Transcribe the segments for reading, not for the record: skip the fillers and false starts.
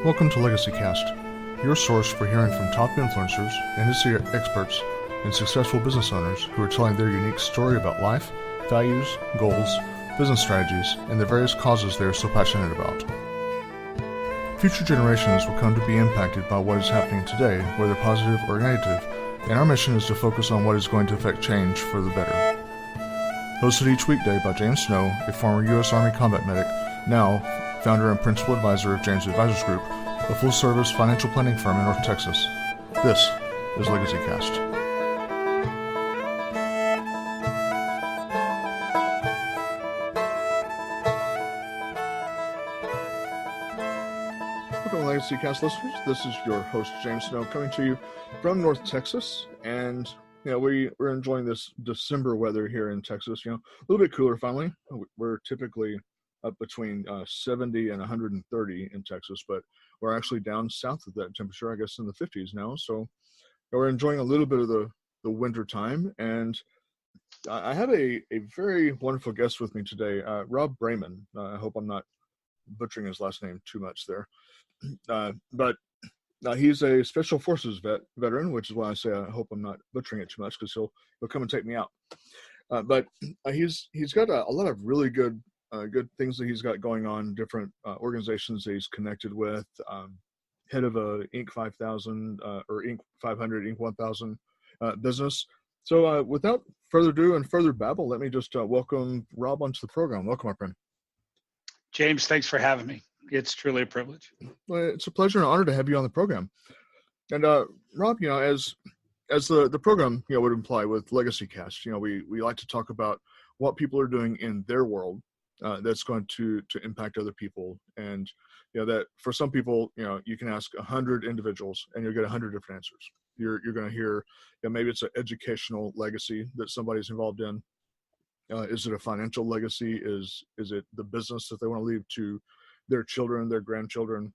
Welcome to LegacyCast, your source for hearing from top influencers, industry experts, and successful business owners who are telling their unique story about life, values, goals, business strategies, and the various causes they are so passionate about. Future generations will come to be impacted by what is happening today, whether positive or negative, and our mission is to focus on what is going to affect change for the better. Hosted each weekday by James Snow, a former U.S. Army combat medic, now founder and principal advisor of James Advisors Group, a full-service financial planning firm in North Texas. This is LegacyCast. Welcome, LegacyCast listeners. This is your host, James Snow, coming to you from North Texas. And, we're enjoying this December weather here in Texas. A little bit cooler finally. We're typically up between 70 and 130 in Texas, but we're actually down south of that temperature, I guess in the 50s now. So we're enjoying a little bit of the winter time. And I have a very wonderful guest with me today, Rob Braiman. I hope I'm not butchering his last name too much there. But he's a Special Forces veteran, which is why I say I hope I'm not butchering it too much, because he'll come and take me out. But he's got a lot of really good things that he's got going on, different organizations that he's connected with, head of a Inc. 5000 or Inc. 500, Inc. 1000 business. So without further ado and further babble, let me just welcome Rob onto the program. Welcome, my friend. James, thanks for having me. It's truly a privilege. Well, it's a pleasure and honor to have you on the program. And Rob, as the program would imply with LegacyCast, we like to talk about what people are doing in their world that's going to impact other people. And, that for some people, you can ask 100 individuals and you'll get 100 different answers. You're going to hear, maybe it's an educational legacy that somebody's involved in. Is it a financial legacy? Is it the business that they want to leave to their children, their grandchildren?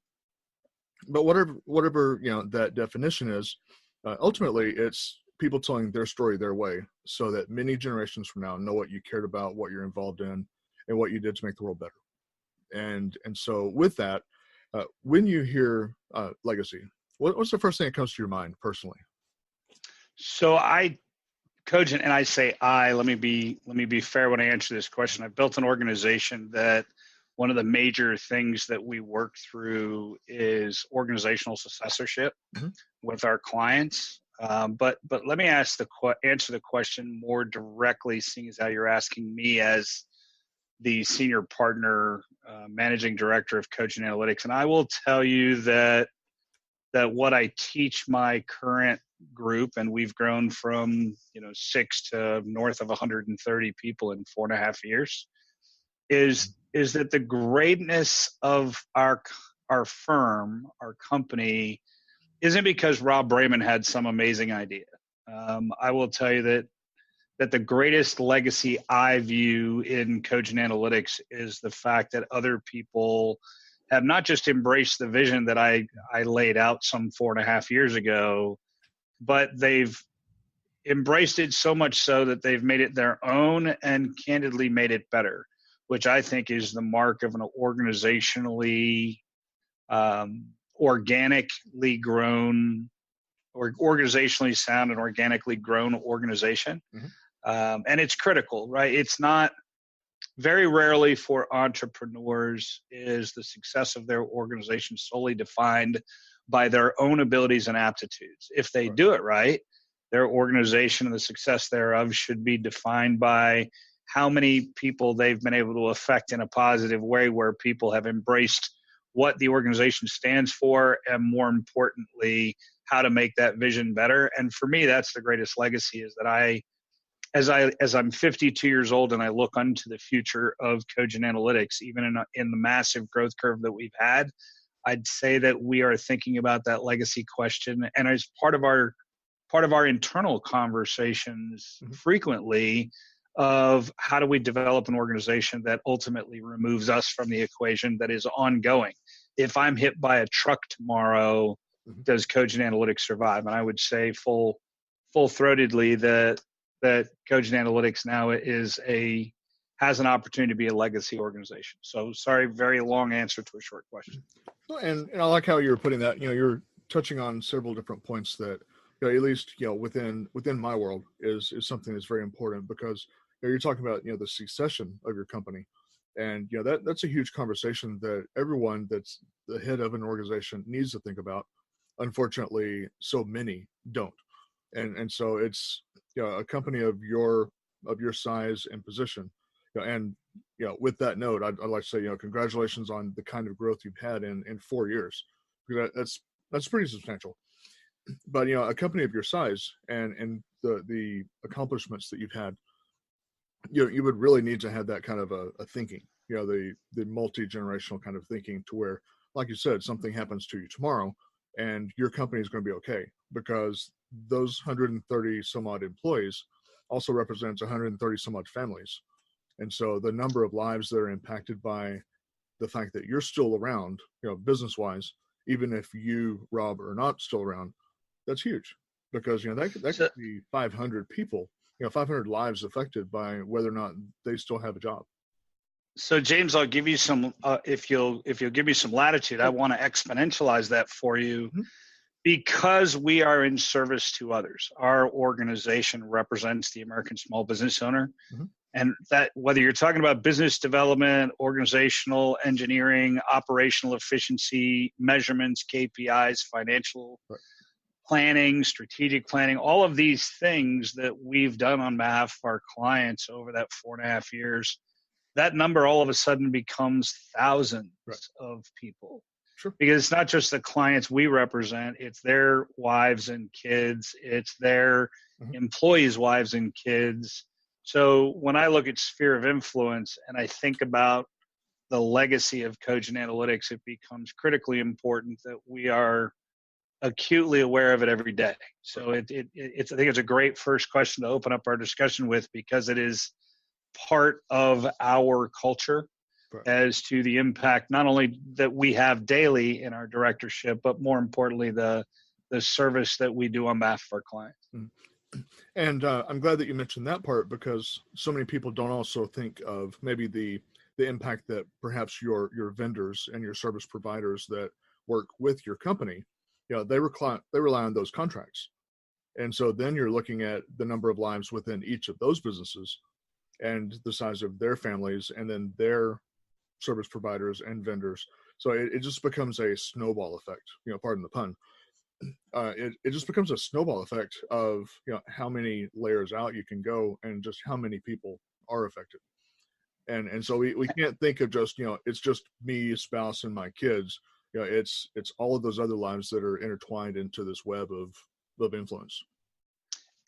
But whatever, that definition is, ultimately it's people telling their story their way so that many generations from now know what you cared about, what you're involved in, and what you did to make the world better. And so with that, when you hear legacy, what's the first thing that comes to your mind personally? So Cogent, and I say let me be fair when I answer this question. I built an organization that one of the major things that we work through is organizational successorship with our clients. But let me answer the question more directly, seeing as how you're asking me as the senior partner, managing director of Cogent Analytics. And I will tell you that what I teach my current group, and we've grown from 6 to north of 130 people in 4.5 years, is that the greatness of our firm, our company, isn't because Rob Braiman had some amazing idea. I will tell you that the greatest legacy I view in Cogent Analytics is the fact that other people have not just embraced the vision that I laid out some 4.5 years ago, but they've embraced it so much so that they've made it their own and candidly made it better, which I think is the mark of an organizationally, organically grown, or organizationally sound and organically grown organization. And it's critical, right? It's not, very rarely for entrepreneurs is the success of their organization solely defined by their own abilities and aptitudes. If they do it right, their organization and the success thereof should be defined by how many people they've been able to affect in a positive way, where people have embraced what the organization stands for, and more importantly, how to make that vision better. And for me, that's the greatest legacy, is that as I'm 52 years old and I look onto the future of Cogent Analytics, even in the massive growth curve that we've had, I'd say that we are thinking about that legacy question. And as part of our internal conversations frequently of how do we develop an organization that ultimately removes us from the equation, that is ongoing. If I'm hit by a truck tomorrow, does Cogent Analytics survive? And I would say full-throatedly that Cogent Analytics now is a has an opportunity to be a legacy organization. So sorry, very long answer to a short question. And I like how you're putting that. You're touching on several different points that, at least within my world is something that's very important, because you're talking about the succession of your company, and that's a huge conversation that everyone that's the head of an organization needs to think about. Unfortunately, so many don't, and so it's a company of your size and position, and with that note, I'd like to say congratulations on the kind of growth you've had in 4 years, because that's pretty substantial. But a company of your size and the accomplishments that you've had, you would really need to have that kind of a thinking, the multi-generational kind of thinking, to where, like you said, something happens to you tomorrow and your company is going to be okay, because those 130 some odd employees also represents 130 some odd families. And so the number of lives that are impacted by the fact that you're still around, business wise, even if you, Rob, are not still around, that's huge, because that could be 500 people, 500 lives affected by whether or not they still have a job. So James, I'll give you some, if you'll give me some latitude, I want to exponentialize that for you, because we are in service to others. Our organization represents the American small business owner. And that, whether you're talking about business development, organizational engineering, operational efficiency, measurements, KPIs, financial planning, strategic planning, all of these things that we've done on behalf of our clients over that 4.5 years, that number all of a sudden becomes thousands of people. Sure. Because it's not just the clients we represent, it's their wives and kids, it's their employees' wives and kids. So when I look at sphere of influence and I think about the legacy of Cogent Analytics, it becomes critically important that we are acutely aware of it every day. So I think it's a great first question to open up our discussion with, because it is part of our culture as to the impact not only that we have daily in our directorship, but more importantly, the service that we do on behalf of our clients. And I'm glad that you mentioned that part, because so many people don't also think of maybe the impact that perhaps your vendors and your service providers that work with your company, they rely on those contracts. And so then you're looking at the number of lives within each of those businesses and the size of their families, and then their service providers and vendors. So it just becomes a snowball effect, pardon the pun. It just becomes a snowball effect of how many layers out you can go and just how many people are affected. And so we can't think of just it's just me, spouse, and my kids. It's all of those other lives that are intertwined into this web of influence.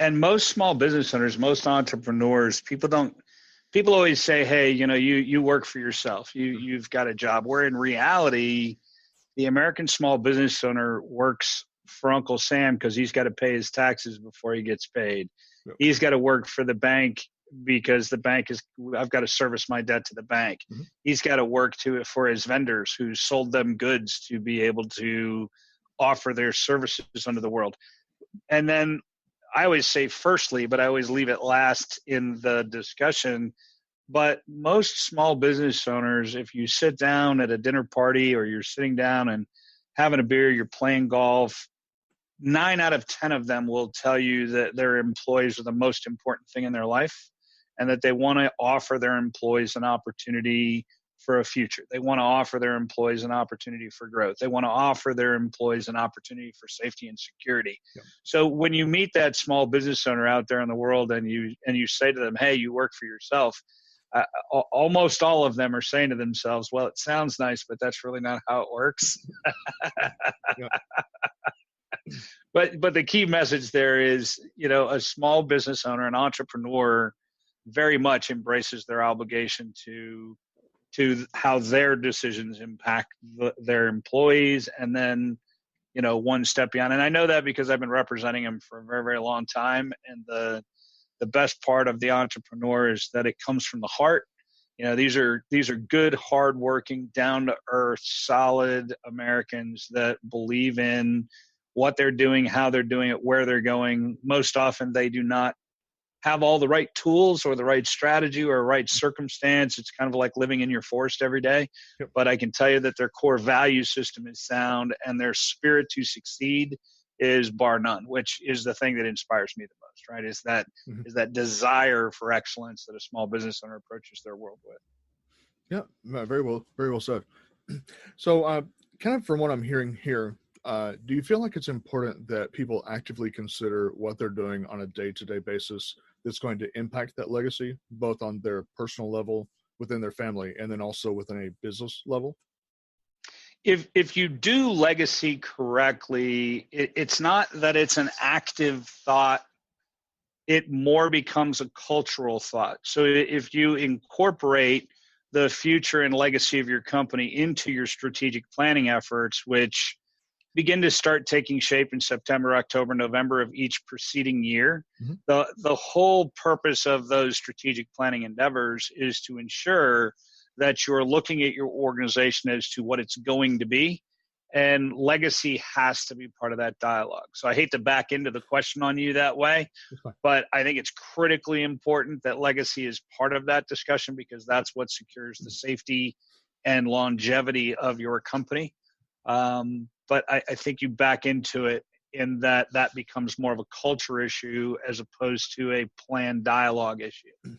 And most small business owners, most entrepreneurs, people always say, hey, you work for yourself, you've got a job, where in reality the American small business owner works for Uncle Sam because he's got to pay his taxes before he gets paid. Yep. He's got to work for the bank because the bank I've got to service my debt to the bank. He's got to work for his vendors who sold them goods to be able to offer their services unto the world. And then I always say firstly, but I always leave it last in the discussion. But most small business owners, if you sit down at a dinner party or you're sitting down and having a beer, you're playing golf, 9 out of 10 of them will tell you that their employees are the most important thing in their life, and that they want to offer their employees an opportunity for a future. They want to offer their employees an opportunity for growth. They want to offer their employees an opportunity for safety and security. Yep. So when you meet that small business owner out there in the world and you say to them, hey, you work for yourself, almost all of them are saying to themselves, well, it sounds nice, but that's really not how it works. But the key message there is, a small business owner, an entrepreneur, very much embraces their obligation to how their decisions impact their employees, and then, one step beyond. And I know that because I've been representing them for a very, very long time. And the best part of the entrepreneur is that it comes from the heart. These are good, hardworking, down to earth, solid Americans that believe in what they're doing, how they're doing it, where they're going. Most often they do not have all the right tools or the right strategy or right circumstance. It's kind of like living in your forest every day. Yep. But I can tell you that their core value system is sound and their spirit to succeed is bar none, which is the thing that inspires me the most, right? Is that desire for excellence that a small business owner approaches their world with. Yeah, very well said. So, kind of from what I'm hearing here, do you feel like it's important that people actively consider what they're doing on a day-to-day basis that's going to impact that legacy, both on their personal level, within their family, and then also within a business level? If you do legacy correctly, it's not that it's an active thought. It more becomes a cultural thought. So if you incorporate the future and legacy of your company into your strategic planning efforts, which begin to start taking shape in September, October, November of each preceding year, the whole purpose of those strategic planning endeavors is to ensure that you're looking at your organization as to what it's going to be, and legacy has to be part of that dialogue. So I hate to back into the question on you that way, but I think it's critically important that legacy is part of that discussion, because that's what secures the safety and longevity of your company. But I think you back into it in that becomes more of a culture issue as opposed to a planned dialogue issue.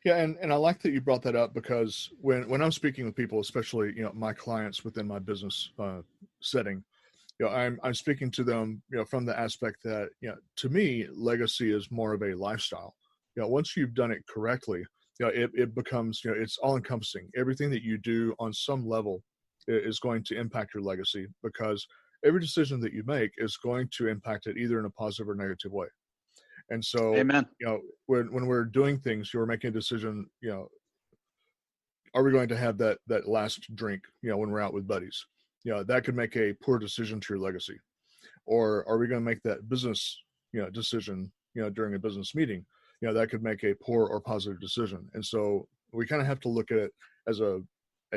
Yeah, and I like that you brought that up, because when I'm speaking with people, especially my clients within my business setting, I'm speaking to them from the aspect that to me, legacy is more of a lifestyle. Once you've done it correctly, it becomes it's all encompassing. Everything that you do on some level is going to impact your legacy, because every decision that you make is going to impact it either in a positive or negative way. And so, Amen. When we're doing things, you're making a decision, are we going to have that last drink, when we're out with buddies? That could make a poor decision to your legacy. Or are we going to make that business, decision, during a business meeting? That could make a poor or positive decision. And so we kind of have to look at it as a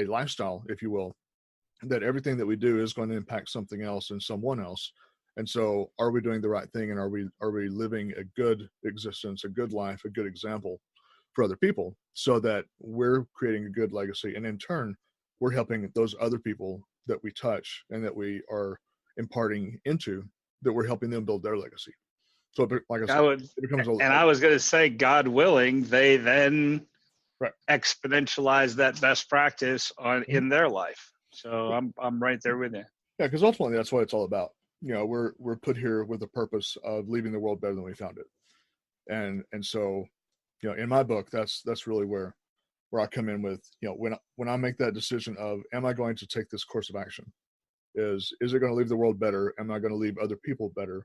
lifestyle, if you will, that everything that we do is going to impact something else and someone else. And so are we doing the right thing, and are we living a good existence, a good life, a good example for other people, so that we're creating a good legacy, and in turn we're helping those other people that we touch and that we are imparting into, that we're helping them build their legacy. So like I said, it becomes I was going to say, God willing, they then exponentialize that best practice in their life. So I'm right there with you. Yeah, because ultimately that's what it's all about. We're put here with the purpose of leaving the world better than we found it. And so, in my book, that's really where I come in with, when I make that decision of, am I going to take this course of action? Is it going to leave the world better? Am I going to leave other people better?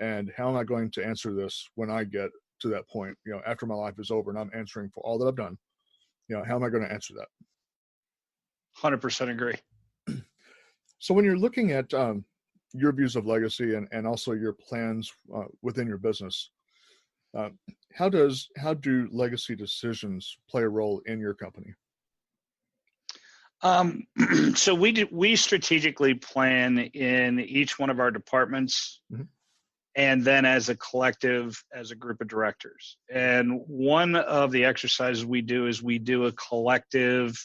And how am I going to answer this when I get to that point, after my life is over and I'm answering for all that I've done? How am I going to answer that? 100% agree. So when you're looking at your views of legacy and also your plans within your business, how do legacy decisions play a role in your company? So we strategically plan in each one of our departments, and then as a collective, as a group of directors. And one of the exercises we do is we do a collective,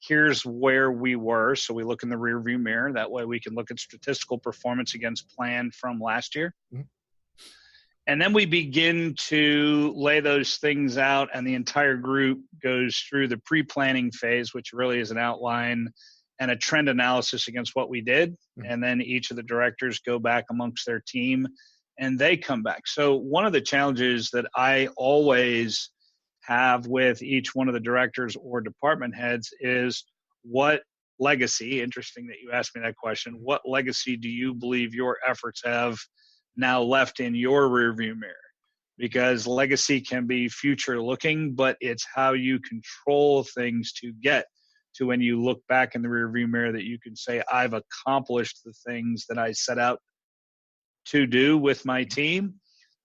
here's where we were. So we look in the rearview mirror. That way we can look at statistical performance against plan from last year. And then we begin to lay those things out, and the entire group goes through the pre-planning phase, which really is an outline and a trend analysis against what we did. And then each of the directors go back amongst their team and they come back. So one of the challenges that I always have with each one of the directors or department heads is, what legacy, interesting that you asked me that question, what legacy do you believe your efforts have now left in your rearview mirror? Because legacy can be future looking, but it's how you control things to get to when you look back in the rearview mirror that you can say, I've accomplished the things that I set out to do with my team.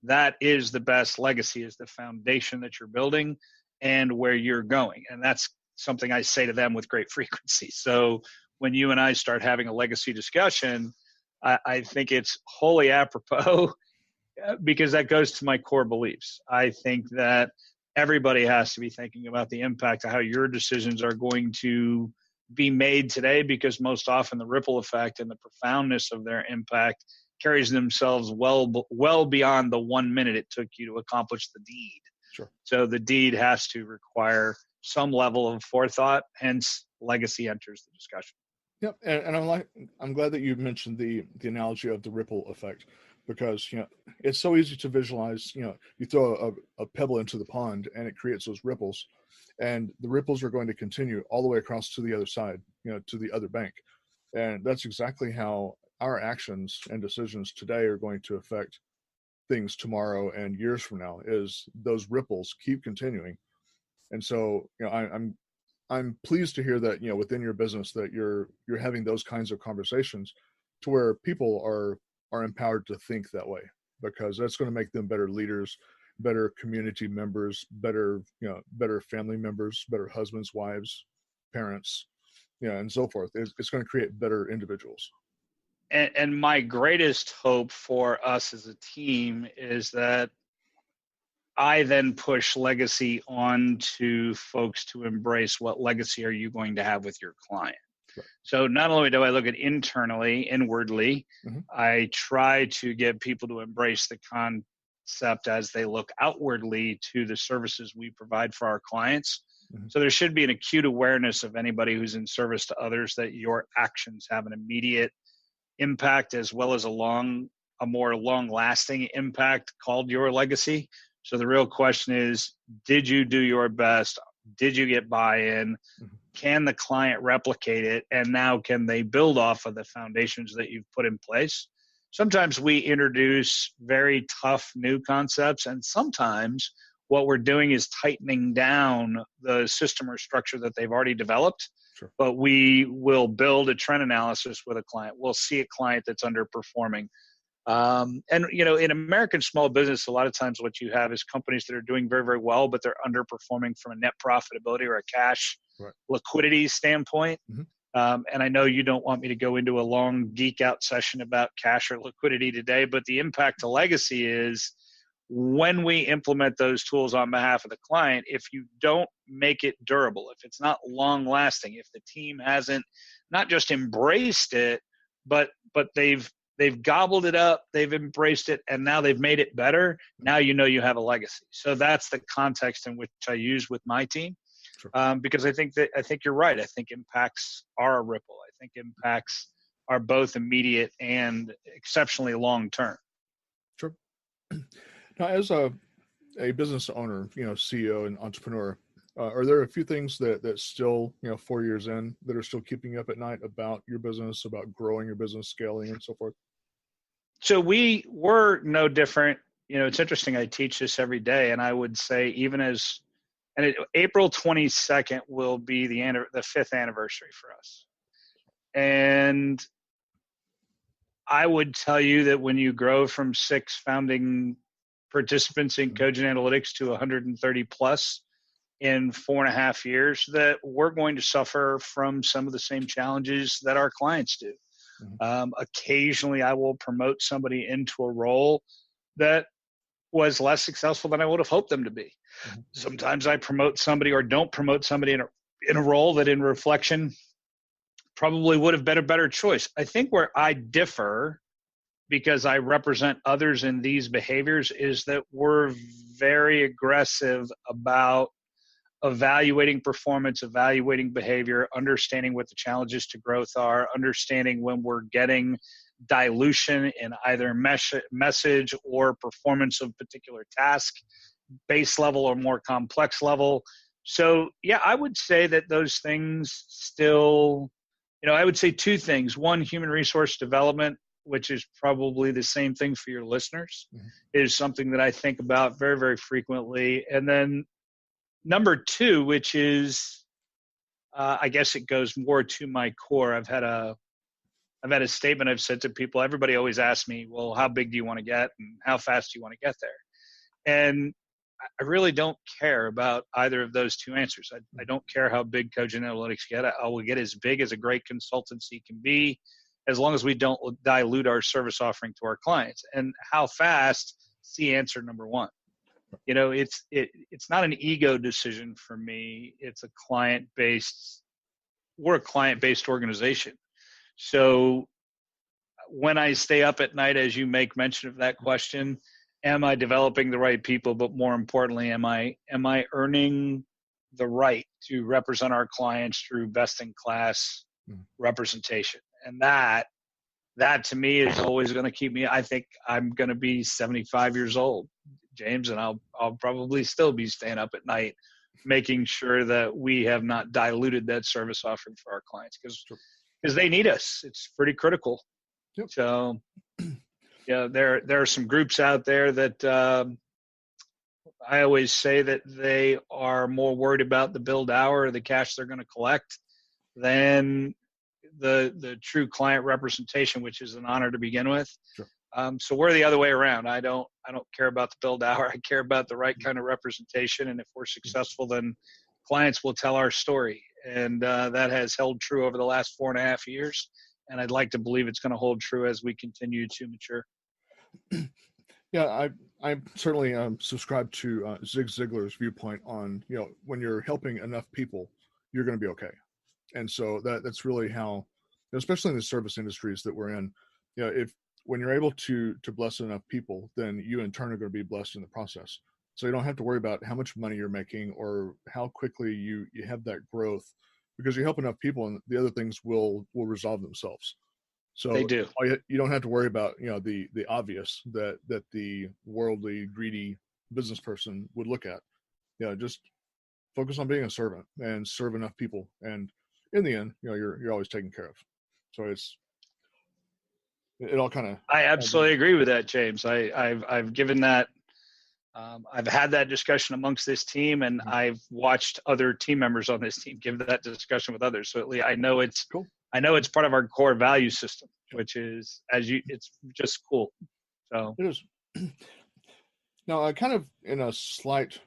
That is the best legacy, is the foundation that you're building and where you're going. And that's something I say to them with great frequency. So when you and I start having a legacy discussion, I think it's wholly apropos because that goes to my core beliefs. I think that everybody has to be thinking about the impact of how your decisions are going to be made today, because most often the ripple effect and the profoundness of their impact carries themselves well beyond the 1 minute it took you to accomplish the deed. Sure. So the deed has to require some level of forethought, hence legacy enters the discussion. Yep, and I'm glad that you mentioned the analogy of the ripple effect, because it's so easy to visualize. You throw a pebble into the pond and it creates those ripples, and the ripples are going to continue all the way across to the other side, to the other bank, and that's exactly how our actions and decisions today are going to affect things tomorrow and years from now. Is those ripples keep continuing, and so I'm pleased to hear that within your business that you're having those kinds of conversations, to where people are empowered to think that way, because that's going to make them better leaders, better community members, better family members, better husbands, wives, parents, and so forth. It's going to create better individuals. And my greatest hope for us as a team is that I then push legacy on to folks to embrace what legacy are you going to have with your client. Right. So not only do I look at inwardly, I try to get people to embrace the concept as they look outwardly to the services we provide for our clients. So there should be an acute awareness of anybody who's in service to others that your actions have an immediate impact, as well as a more long-lasting impact called your legacy. So the real question is, did you do your best? Did you get buy-in? Can the client replicate it? And now can they build off of the foundations that you've put in place? Sometimes we introduce very tough new concepts, and sometimes what we're doing is tightening down the system or structure that they've already developed. Sure. But we will build a trend analysis with a client. We'll see a client that's underperforming. And in American small business, a lot of times what you have is companies that are doing very, very well, but they're underperforming from a net profitability or a cash liquidity standpoint. And I know you don't want me to go into a long geek out session about cash or liquidity today, but the impact to legacy is, when we implement those tools on behalf of the client, if you don't make it durable, if it's not long lasting, if the team hasn't not just embraced it, but they've gobbled it up, they've embraced it, and now they've made it better, now you have a legacy. So that's the context in which I use with my team. Sure. Because I think you're right. I think impacts are a ripple. I think impacts are both immediate and exceptionally long term. Sure. Now, as a business owner, CEO and entrepreneur, are there a few things that still, 4 years in, that are still keeping you up at night about your business, about growing your business, scaling, and so forth? So we were no different. It's interesting. I teach this every day, and I would say April 22nd will be the 5th anniversary for us. And I would tell you that when you grow from 6 founding participants in Cogent Analytics to 130 plus in 4.5 years, that we're going to suffer from some of the same challenges that our clients do. Occasionally I will promote somebody into a role that was less successful than I would have hoped them to be. Sometimes I promote somebody or don't promote somebody in a role that, in reflection, probably would have been a better choice. I think where I differ, because I represent others in these behaviors, is that we're very aggressive about evaluating performance, evaluating behavior, understanding what the challenges to growth are, understanding when we're getting dilution in either message or performance of particular task, base level or more complex level. So yeah, I would say that those things still, I would say 2 things. One, human resource development, which is probably the same thing for your listeners, is something that I think about very, very frequently. And then number 2, which is, I guess it goes more to my core. I've had a statement I've said to people. Everybody always asks me, well, how big do you want to get and how fast do you want to get there? And I really don't care about either of those 2 answers. I don't care how big Cogent Analytics get. I will get as big as a great consultancy can be, as long as we don't dilute our service offering to our clients. And how fast, see answer number one. You know, it's not an ego decision for me. It's we're a client-based organization. So when I stay up at night, as you make mention of that question, am I developing the right people? But more importantly, am I earning the right to represent our clients through best-in-class representation? And that to me is always going to keep me. I think I'm going to be 75 years old, James, and I'll probably still be staying up at night making sure that we have not diluted that service offering for our clients, because they need us. It's pretty critical. Yep. So yeah, there are some groups out there that I always say that they are more worried about the billed hour or the cash they're going to collect than the true client representation, which is an honor to begin with. Sure. So we're the other way around. I don't care about the billed hour. I care about the right kind of representation. And if we're successful, then clients will tell our story. And that has held true over the last 4.5 years. And I'd like to believe it's going to hold true as we continue to mature. Yeah, I certainly subscribe to Zig Ziglar's viewpoint on, you know, when you're helping enough people, you're going to be okay. And so that's really how, especially in the service industries that we're in, you know, when you're able to bless enough people, then you in turn are going to be blessed in the process. So you don't have to worry about how much money you're making or how quickly you have that growth, because you help enough people and the other things will resolve themselves. So they do. You don't have to worry about, you know, the obvious that the worldly, greedy business person would look at. You know, just focus on being a servant and serve enough people, and in the end, you know, you're always taken care of. So it all kind of. I absolutely agree with that, James. I've given that. I've had that discussion amongst this team, and I've watched other team members on this team give that discussion with others. So at least I know it's cool. I know it's part of our core value system, which is it's just cool. So it is. Now, kind of in a slight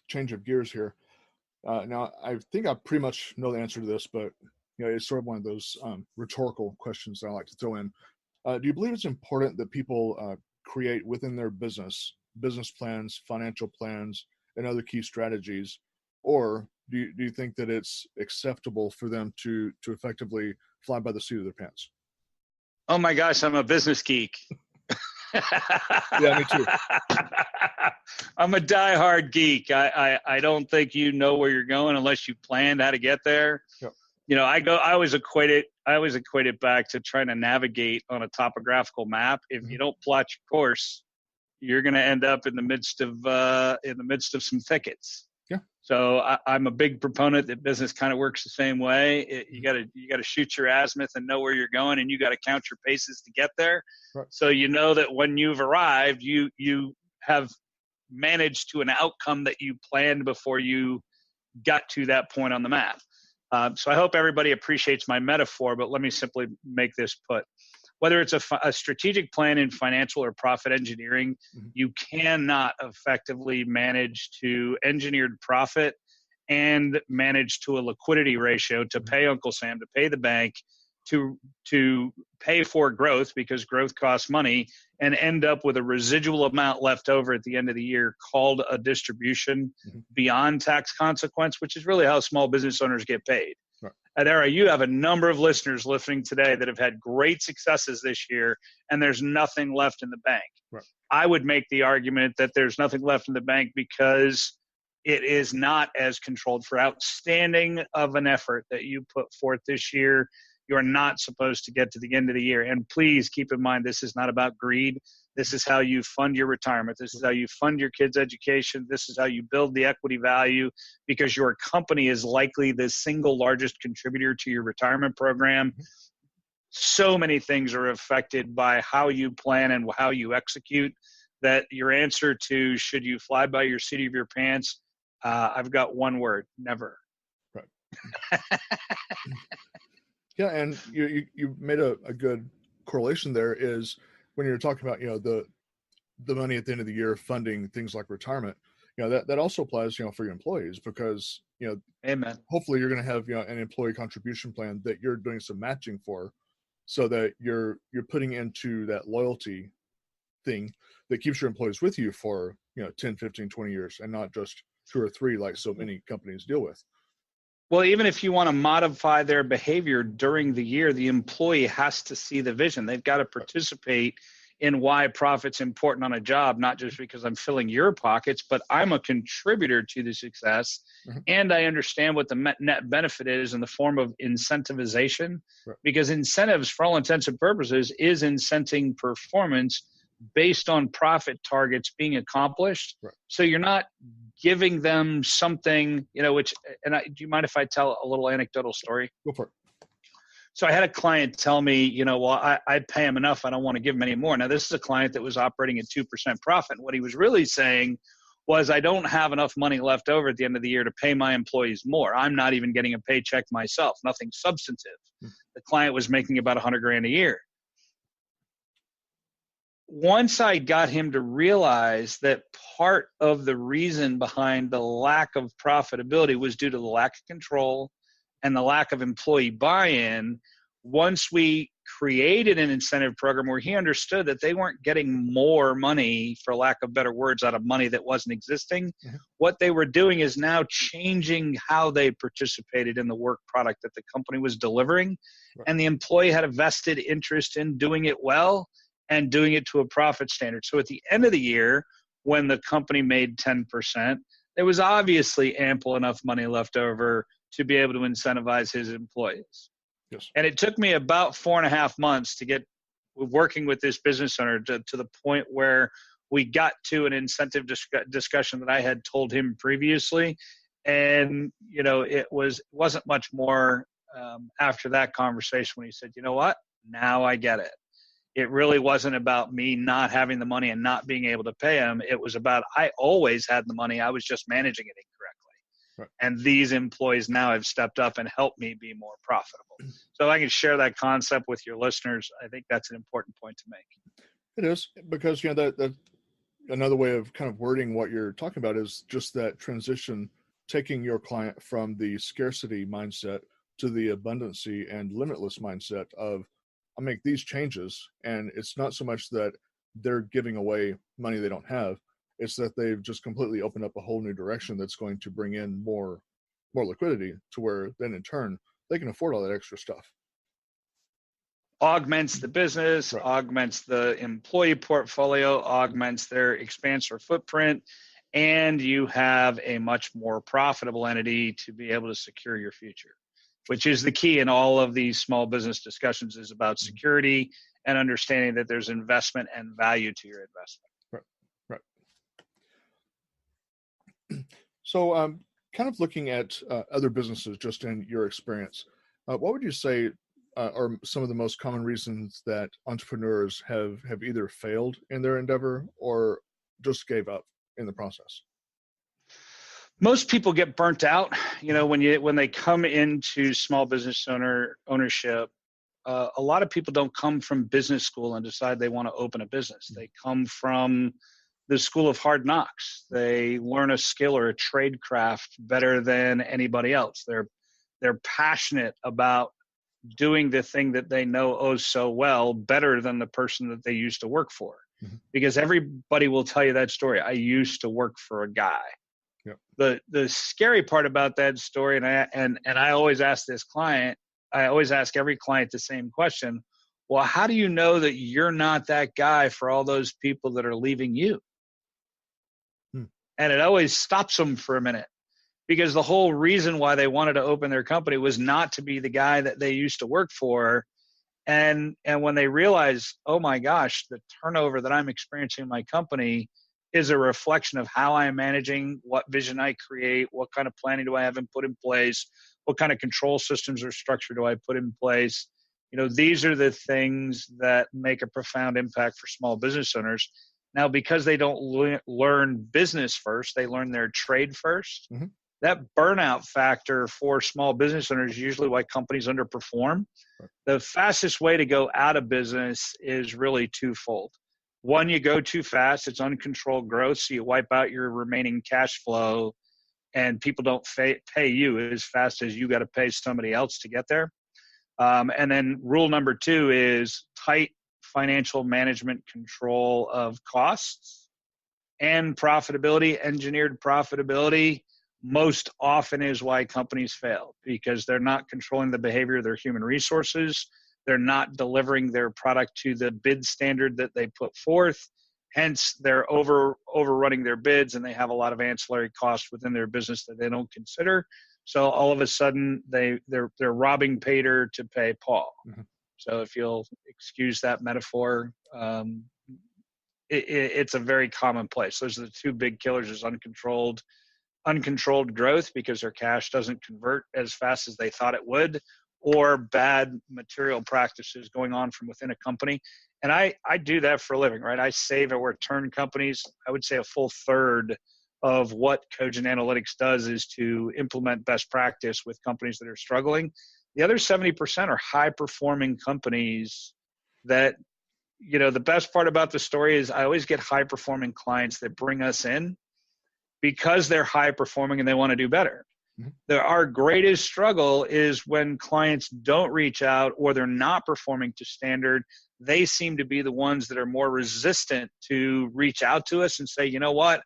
change of gears here. Now, I think I pretty much know the answer to this, but you know, it's sort of one of those rhetorical questions that I like to throw in. Do you believe it's important that people create within their business plans, financial plans, and other key strategies, or do you think that it's acceptable for them to effectively fly by the seat of their pants? Oh my gosh, I'm a business geek. Yeah, me too. I'm a diehard geek. I don't think you know where you're going unless you planned how to get there. Yep. You know, I always equate it back to trying to navigate on a topographical map. If you don't plot your course, you're going to end up in the midst of some thickets. Yeah. So I'm a big proponent that business kind of works the same way. You got to shoot your azimuth and know where you're going, and you got to count your paces to get there. Right. So you know that when you've arrived, you have managed to an outcome that you planned before you got to that point on the map. So I hope everybody appreciates my metaphor, but let me simply make this put. Whether it's a strategic plan in financial or profit engineering, you cannot effectively manage to engineered profit and manage to a liquidity ratio to pay Uncle Sam, to pay the bank, to pay for growth, because growth costs money, and end up with a residual amount left over at the end of the year called a distribution beyond tax consequence, which is really how small business owners get paid. Right. Adara, you have a number of listeners listening today that have had great successes this year, and there's nothing left in the bank. Right. I would make the argument that there's nothing left in the bank because it is not as controlled. For outstanding of an effort that you put forth this year, you're not supposed to get to the end of the year. And please keep in mind, this is not about greed. This is how you fund your retirement. This is how you fund your kids' education. This is how you build the equity value, because your company is likely the single largest contributor to your retirement program. So many things are affected by how you plan and how you execute, that your answer to should you fly by your seat of your pants, I've got one word: never. Right. Yeah, and you made a good correlation there, is when you're talking about, you know, the money at the end of the year funding things like retirement, you know, that also applies, you know, for your employees, because, you know, Amen. Hopefully you're going to have, you know, an employee contribution plan that you're doing some matching for, so that you're putting into that loyalty thing that keeps your employees with you for, 10, 15, 20 years, and not just 2 or 3 like so many companies deal with. Well, even if you want to modify their behavior during the year, the employee has to see the vision. They've got to participate in why profit's important on a job, not just because I'm filling your pockets, but I'm a contributor to the success. Mm-hmm. And I understand what the net benefit is in the form of incentivization, right. Because incentives, for all intents and purposes, is incenting performance based on profit targets being accomplished. Right. So you're not giving them something, do you mind if I tell a little anecdotal story? Go for it. So I had a client tell me, I pay him enough. I don't want to give him any more. Now, this is a client that was operating at 2% profit. And what he was really saying was, I don't have enough money left over at the end of the year to pay my employees more. I'm not even getting a paycheck myself, nothing substantive. Mm-hmm. The client was making about $100,000 a year. Once I got him to realize that part of the reason behind the lack of profitability was due to the lack of control and the lack of employee buy-in, once we created an incentive program where he understood that they weren't getting more money, for lack of better words, out of money that wasn't existing, mm-hmm. What they were doing is now changing how they participated in the work product that the company was delivering. Right. And the employee had a vested interest in doing it well and doing it to a profit standard. So at the end of the year, when the company made 10%, there was obviously ample enough money left over to be able to incentivize his employees. Yes. And it took me about 4.5 months to get working with this business owner to the point where we got to an incentive discussion that I had told him previously. And, it wasn't much more after that conversation when he said, you know what, now I get it. It really wasn't about me not having the money and not being able to pay him. It was about, I always had the money. I was just managing it incorrectly. Right. And these employees now have stepped up and helped me be more profitable. So if I can share that concept with your listeners, I think that's an important point to make. It is, because, that another way of kind of wording what you're talking about is just that transition, taking your client from the scarcity mindset to the abundancy and limitless mindset of, I'll make these changes, and it's not so much that they're giving away money they don't have, it's that they've just completely opened up a whole new direction that's going to bring in more liquidity, to where then in turn they can afford all that extra stuff. Augments the business, right. Augments the employee portfolio, augments their expanse or footprint, and you have a much more profitable entity to be able to secure your future, which is the key in all of these small business discussions, is about security and understanding that there's investment and value to your investment. Right. So kind of looking at other businesses, just in your experience, what would you say are some of the most common reasons that entrepreneurs have either failed in their endeavor or just gave up in the process? Most people get burnt out, when they come into small business ownership. A lot of people don't come from business school and decide they want to open a business. They come from the school of hard knocks. They learn a skill or a trade craft better than anybody else. They're passionate about doing the thing that they know so well, better than the person that they used to work for. Mm-hmm. Because everybody will tell you that story. I used to work for a guy. Yep. The scary part about that story, and I always ask every client the same question. Well, how do you know that you're not that guy for all those people that are leaving you? And it always stops them for a minute, because the whole reason why they wanted to open their company was not to be the guy that they used to work for. And when they realize, oh my gosh, the turnover that I'm experiencing in my company is a reflection of how I am managing, what vision I create, what kind of planning do I have put in place, what kind of control systems or structure do I put in place. These are the things that make a profound impact for small business owners. Now, because they don't learn business first, they learn their trade first. Mm-hmm. That burnout factor for small business owners is usually why companies underperform. Right. The fastest way to go out of business is really twofold. One, you go too fast. It's uncontrolled growth. So you wipe out your remaining cash flow, and people don't pay you as fast as you got to pay somebody else to get there. And then rule number 2 is tight financial management control of costs and profitability. Engineered profitability most often is why companies fail, because they're not controlling the behavior of their human resources. They're not delivering their product to the bid standard that they put forth. Hence, they're overrunning their bids, and they have a lot of ancillary costs within their business that they don't consider. So all of a sudden, they're robbing Peter to pay Paul. Mm-hmm. So if you'll excuse that metaphor, it's a very common place. Those are the two big killers: is uncontrolled growth because their cash doesn't convert as fast as they thought it would, or bad material practices going on from within a company. And I do that for a living, right? I save or return companies. I would say a full third of what Cogent Analytics does is to implement best practice with companies that are struggling. The other 70% are high-performing companies that, the best part about the story is I always get high-performing clients that bring us in because they're high-performing and they want to do better. Our greatest struggle is when clients don't reach out or they're not performing to standard. They seem to be the ones that are more resistant to reach out to us and say, you know what,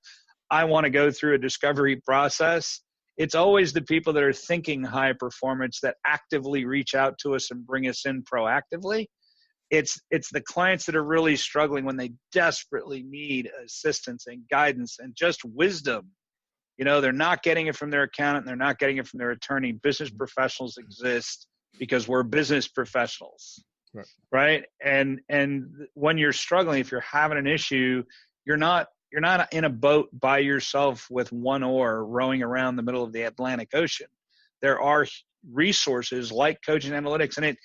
I want to go through a discovery process. It's always the people that are thinking high performance that actively reach out to us and bring us in proactively. It's the clients that are really struggling when they desperately need assistance and guidance and just wisdom. They're not getting it from their accountant. They're not getting it from their attorney. Business professionals exist because we're business professionals, right? And when you're struggling, if you're having an issue, you're not in a boat by yourself with one oar rowing around the middle of the Atlantic Ocean. There are resources like Cogent Analytics,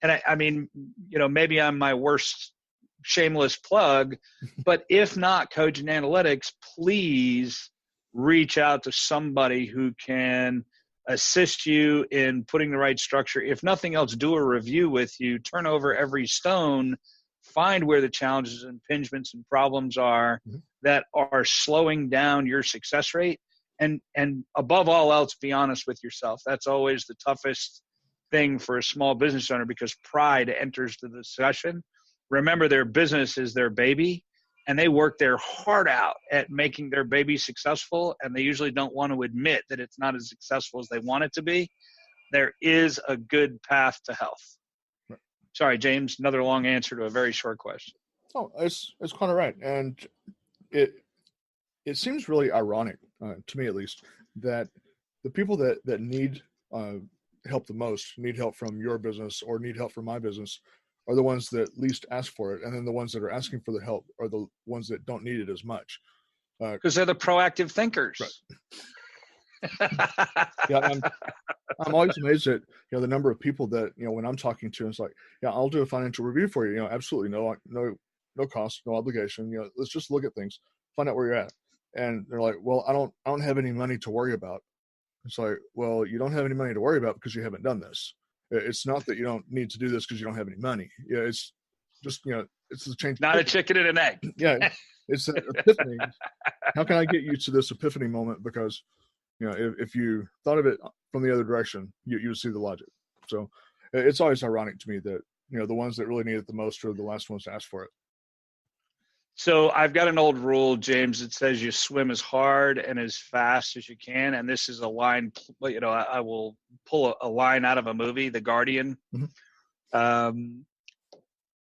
and I mean, maybe I'm my worst shameless plug, but if not Cogent Analytics, please reach out to somebody who can assist you in putting the right structure. If nothing else, do a review with you, turn over every stone, find where the challenges, impingements, and problems are that are slowing down your success rate. And above all else, be honest with yourself. That's always the toughest thing for a small business owner because pride enters the discussion. Remember, their business is their baby. And they work their heart out at making their baby successful, and they usually don't want to admit that it's not as successful as they want it to be. There is a good path to health. Right. Sorry, James, another long answer to a very short question. Oh, it's kind of right. And it seems really ironic, to me at least, that the people that need help the most, need help from your business or need help from my business, are the ones that least ask for it. And then the ones that are asking for the help are the ones that don't need it as much. Because they're the proactive thinkers. Right. Yeah, I'm always amazed at, the number of people that, when I'm talking to, it's like, yeah, I'll do a financial review for you. Absolutely no cost, no obligation. Let's just look at things, find out where you're at. And they're like, well, I don't have any money to worry about. It's like, well, you don't have any money to worry about because you haven't done this. It's not that you don't need to do this because you don't have any money. Yeah, it's just, it's the change. Not a chicken and an egg. Yeah, it's an epiphany. How can I get you to this epiphany moment? Because, if you thought of it from the other direction, you would see the logic. So it's always ironic to me that, the ones that really need it the most are the last ones to ask for it. So I've got an old rule, James, that says you swim as hard and as fast as you can. And this is a line, I will pull a line out of a movie, The Guardian. Mm-hmm.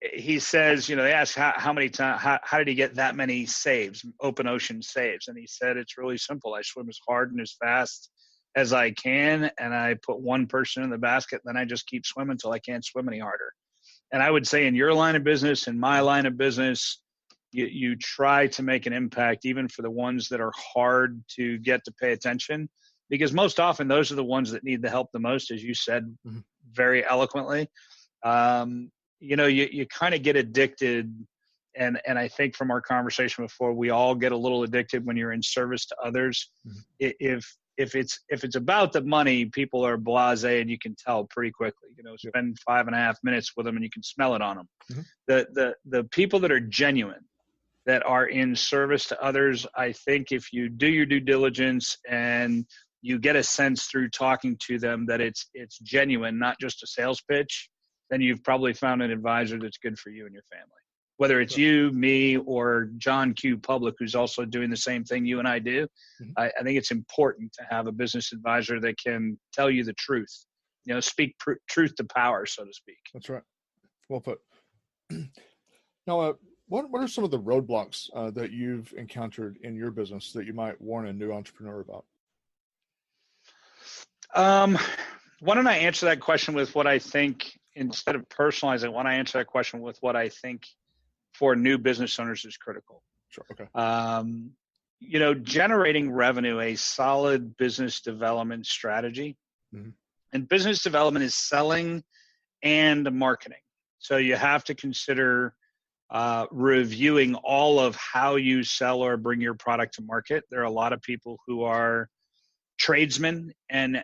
He says, they ask how many times, how did he get that many saves, open ocean saves? And he said, it's really simple. I swim as hard and as fast as I can. And I put one person in the basket. Then I just keep swimming until I can't swim any harder. And I would say in your line of business, in my line of business, you try to make an impact even for the ones that are hard to get to pay attention, because most often those are the ones that need the help the most, as you said very eloquently. You kind of get addicted, and I think from our conversation before, we all get a little addicted when you're in service to others. If it's about the money, people are blasé, and you can tell pretty quickly. Spend 5.5 minutes with them, and you can smell it on them. The people that are genuine, that are in service to others, I think if you do your due diligence and you get a sense through talking to them that it's genuine, not just a sales pitch, then you've probably found an advisor that's good for you and your family. Whether it's you, me, or John Q. Public, who's also doing the same thing you and I do, I think it's important to have a business advisor that can tell you the truth. Speak truth to power, so to speak. That's right. Well put. Now, what are some of the roadblocks that you've encountered in your business that you might warn a new entrepreneur about? Why don't I answer that question with what I think, instead of personalizing, why don't I answer that question with what I think for new business owners is critical. Sure. Okay. Generating revenue, a solid business development strategy, and business development is selling and marketing. So you have to consider reviewing all of how you sell or bring your product to market. There are a lot of people who are tradesmen, and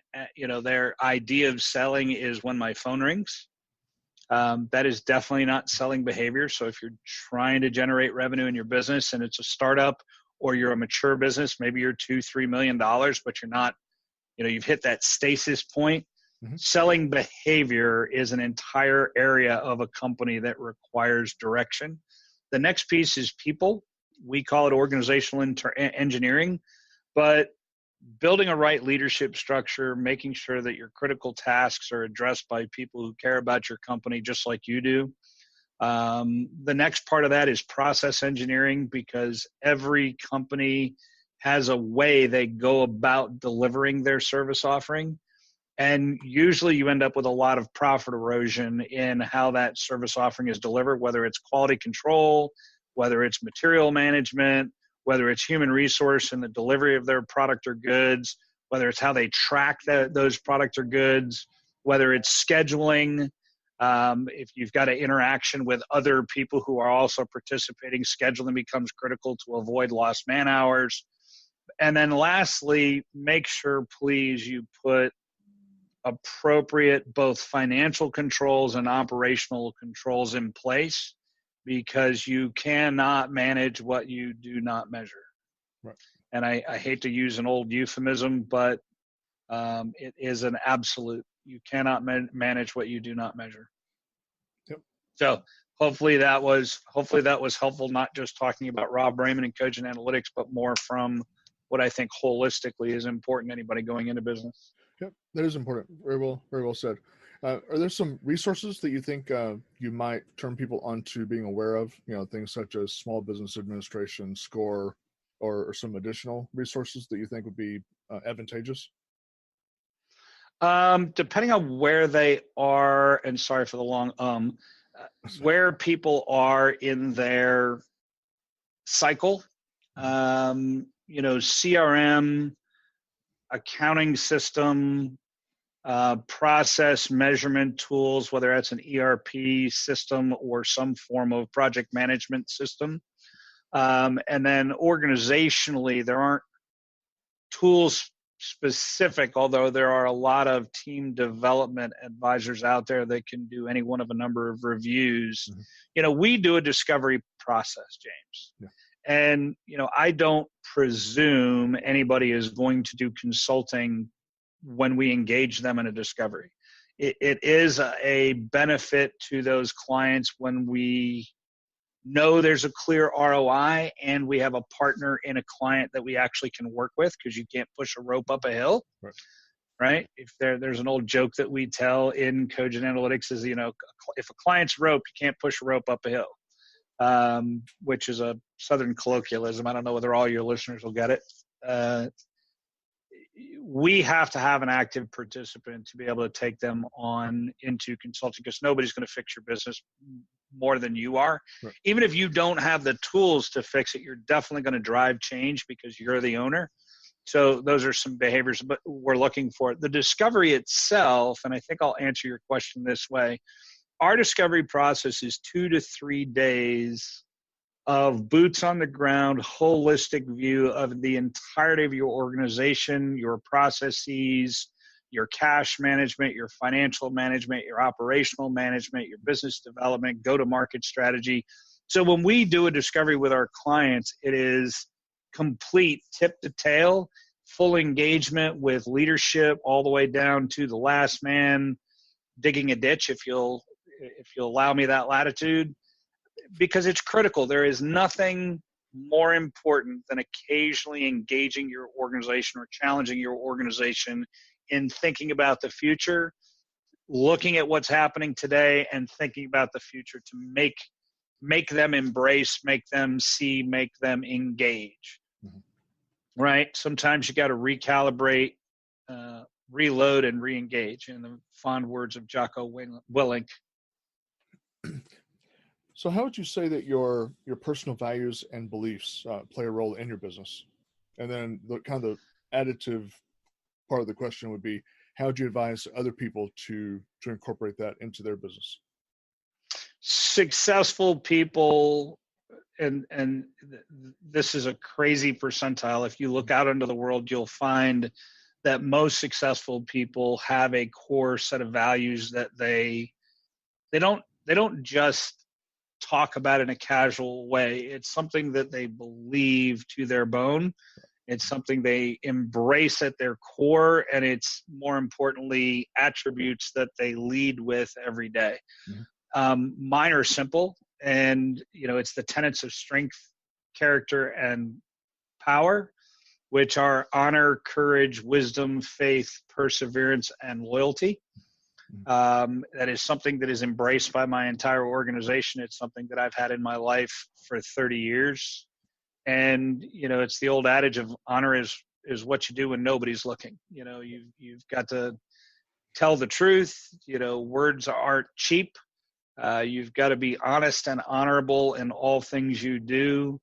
their idea of selling is when my phone rings. That is definitely not selling behavior. So if you're trying to generate revenue in your business and it's a startup, or you're a mature business, maybe you're $2-3 million, but you're not, you've hit that stasis point. Selling behavior is an entire area of a company that requires direction. The next piece is people. We call it organizational engineering, but building a right leadership structure, making sure that your critical tasks are addressed by people who care about your company just like you do. The next part of that is process engineering, because every company has a way they go about delivering their service offering. And usually you end up with a lot of profit erosion in how that service offering is delivered, whether it's quality control, whether it's material management, whether it's human resource and the delivery of their product or goods, whether it's how they track those product or goods, whether it's scheduling. If you've got an interaction with other people who are also participating, scheduling becomes critical to avoid lost man hours. And then lastly, make sure, please, you put appropriate both financial controls and operational controls in place, because you cannot manage what you do not measure. Right. And I hate to use an old euphemism, but it is an absolute. You cannot manage what you do not measure. Yep. So hopefully that was helpful, not just talking about Braiman and Cogent Analytics, but more from what I think holistically is important to anybody going into business. Yep, that is important. Very well said. Are there some resources that you think you might turn people onto being aware of? Things such as Small Business Administration, SCORE, or some additional resources that you think would be advantageous? Depending on where they are, and sorry for the long where people are in their cycle, CRM, accounting system, process measurement tools, whether that's an ERP system or some form of project management system. And then organizationally, there aren't tools specific, although there are a lot of team development advisors out there that can do any one of a number of reviews. We do a discovery process, James. Yeah. And, I don't presume anybody is going to do consulting when we engage them in a discovery. It is a benefit to those clients when we know there's a clear ROI and we have a partner in a client that we actually can work with, because you can't push a rope up a hill. Right? If there's an old joke that we tell in Cogent Analytics is, if a client's rope, you can't push a rope up a hill, which is a Southern colloquialism. I don't know whether all your listeners will get it. We have to have an active participant to be able to take them on into consulting, because nobody's going to fix your business more than you are. Right. Even if you don't have the tools to fix it, you're definitely going to drive change because you're the owner. So those are some behaviors, but we're looking for the discovery itself. And I think I'll answer your question this way. Our discovery process is 2 to 3 days of boots on the ground, holistic view of the entirety of your organization, your processes, your cash management, your financial management, your operational management, your business development, go-to-market strategy. So when we do a discovery with our clients, it is complete tip to tail, full engagement with leadership all the way down to the last man digging a ditch, if you'll if you allow me that latitude, because it's critical. There is nothing more important than occasionally engaging your organization or challenging your organization in thinking about the future, looking at what's happening today and thinking about the future to make them embrace, make them see, make them engage. Mm-hmm. Right? Sometimes you got to recalibrate, reload, and re-engage, in the fond words of Jocko Willink. So how would you say that your personal values and beliefs play a role in your business? And then the kind of additive part of the question would be, how would you advise other people to incorporate that into their business? Successful people, and this is a crazy percentile. If you look out into the world, you'll find that most successful people have a core set of values that they don't just talk about in a casual way. It's something that they believe to their bone. It's something they embrace at their core, and it's, more importantly, attributes that they lead with every day. Mm-hmm. Mine are simple, and it's the tenets of strength, character, and power, which are honor, courage, wisdom, faith, perseverance, and loyalty. That is something that is embraced by my entire organization. It's something that I've had in my life for 30 years. And, it's the old adage of honor is what you do when nobody's looking. You've got to tell the truth. Words aren't cheap. You've got to be honest and honorable in all things you do.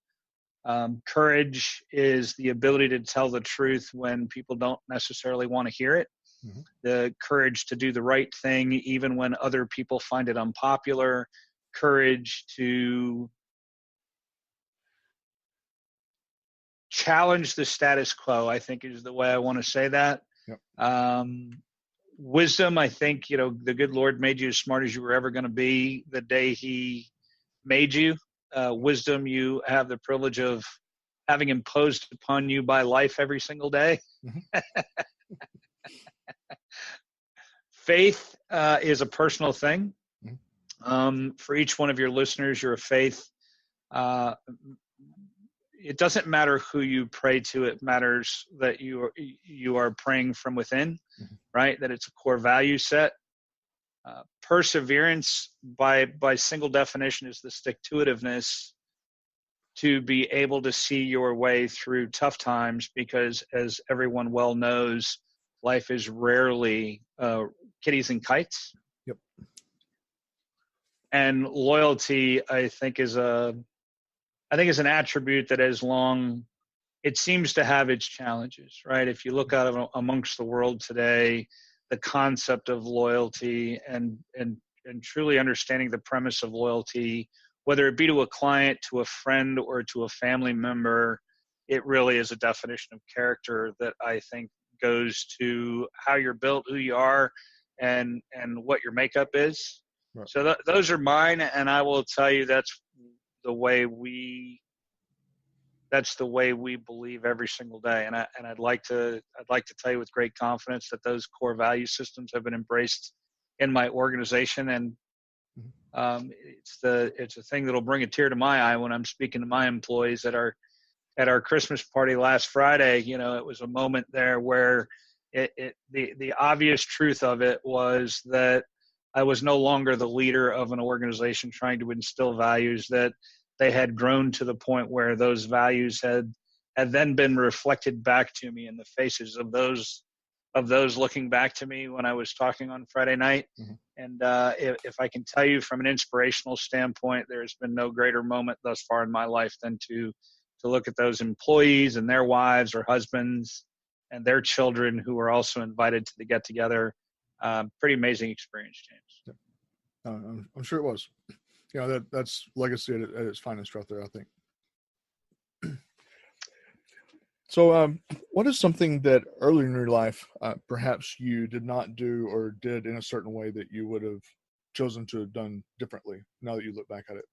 Courage is the ability to tell the truth when people don't necessarily want to hear it. Mm-hmm. The courage to do the right thing, even when other people find it unpopular. Courage to challenge the status quo, I think, is the way I want to say that. Yep. Wisdom, I think, the good Lord made you as smart as you were ever going to be the day he made you. Wisdom, you have the privilege of having imposed upon you by life every single day. Mm-hmm. Faith is a personal thing. Mm-hmm. For each one of your listeners, your faith, it doesn't matter who you pray to. It matters that you are praying from within, mm-hmm. right? That it's a core value set. Perseverance, by single definition, is the stick-to-itiveness to be able to see your way through tough times, because, as everyone well knows, life is rarely kitties and kites. Yep. And loyalty, I think, is an attribute that, as long, it seems to have its challenges, right? If you look out amongst the world today, the concept of loyalty and truly understanding the premise of loyalty, whether it be to a client, to a friend, or to a family member, it really is a definition of character that I think goes to how you're built, who you are, and what your makeup is. Right. So those are mine, and I will tell you that's the way we believe every single day. And I'd like to tell you with great confidence that those core value systems have been embraced in my organization. And it's a thing that'll bring a tear to my eye when I'm speaking to my employees at our Christmas party last Friday. It was a moment there where the obvious truth of it was that I was no longer the leader of an organization trying to instill values, that they had grown to the point where those values had then been reflected back to me in the faces of those looking back to me when I was talking on Friday night. Mm-hmm. And if I can tell you from an inspirational standpoint, there's been no greater moment thus far in my life than to look at those employees and their wives or husbands and their children who were also invited to the get together. Pretty amazing experience, James. Yeah. I'm sure it was. That's legacy at its finest right there, I think. So what is something that early in your life perhaps you did not do or did in a certain way that you would have chosen to have done differently now that you look back at it?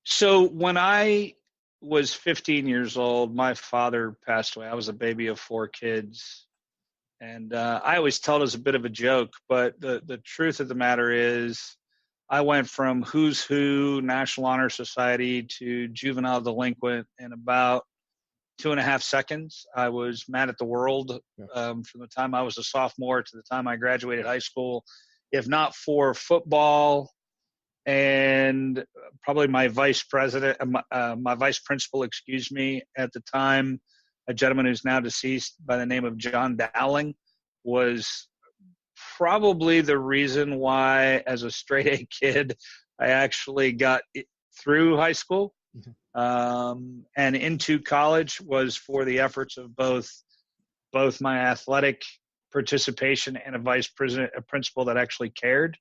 So when I was 15 years old, my father passed away. I was a baby of 4 kids. And I always tell it as a bit of a joke, but the truth of the matter is I went from who's who, National Honor Society to juvenile delinquent in about 2.5 seconds. I was mad at the world from the time I was a sophomore to the time I graduated high school. If not for football and probably my vice principal, at the time, a gentleman who's now deceased by the name of John Dowling, was probably the reason why, as a straight A kid, I actually got through high school and into college, was for the efforts of both my athletic participation and a principal that actually cared.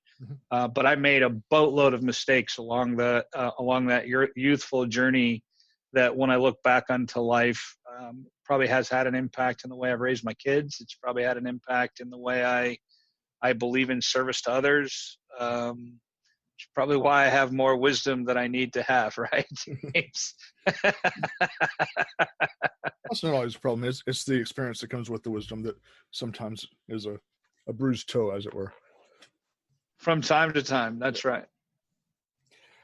But I made a boatload of mistakes along that youthful journey that, when I look back onto life, probably has had an impact in the way I've raised my kids. It's probably had an impact in the way I believe in service to others. Which is probably why I have more wisdom than I need to have, right? That's not always a problem. It's the experience that comes with the wisdom that sometimes is a bruised toe, as it were. From time to time, that's right.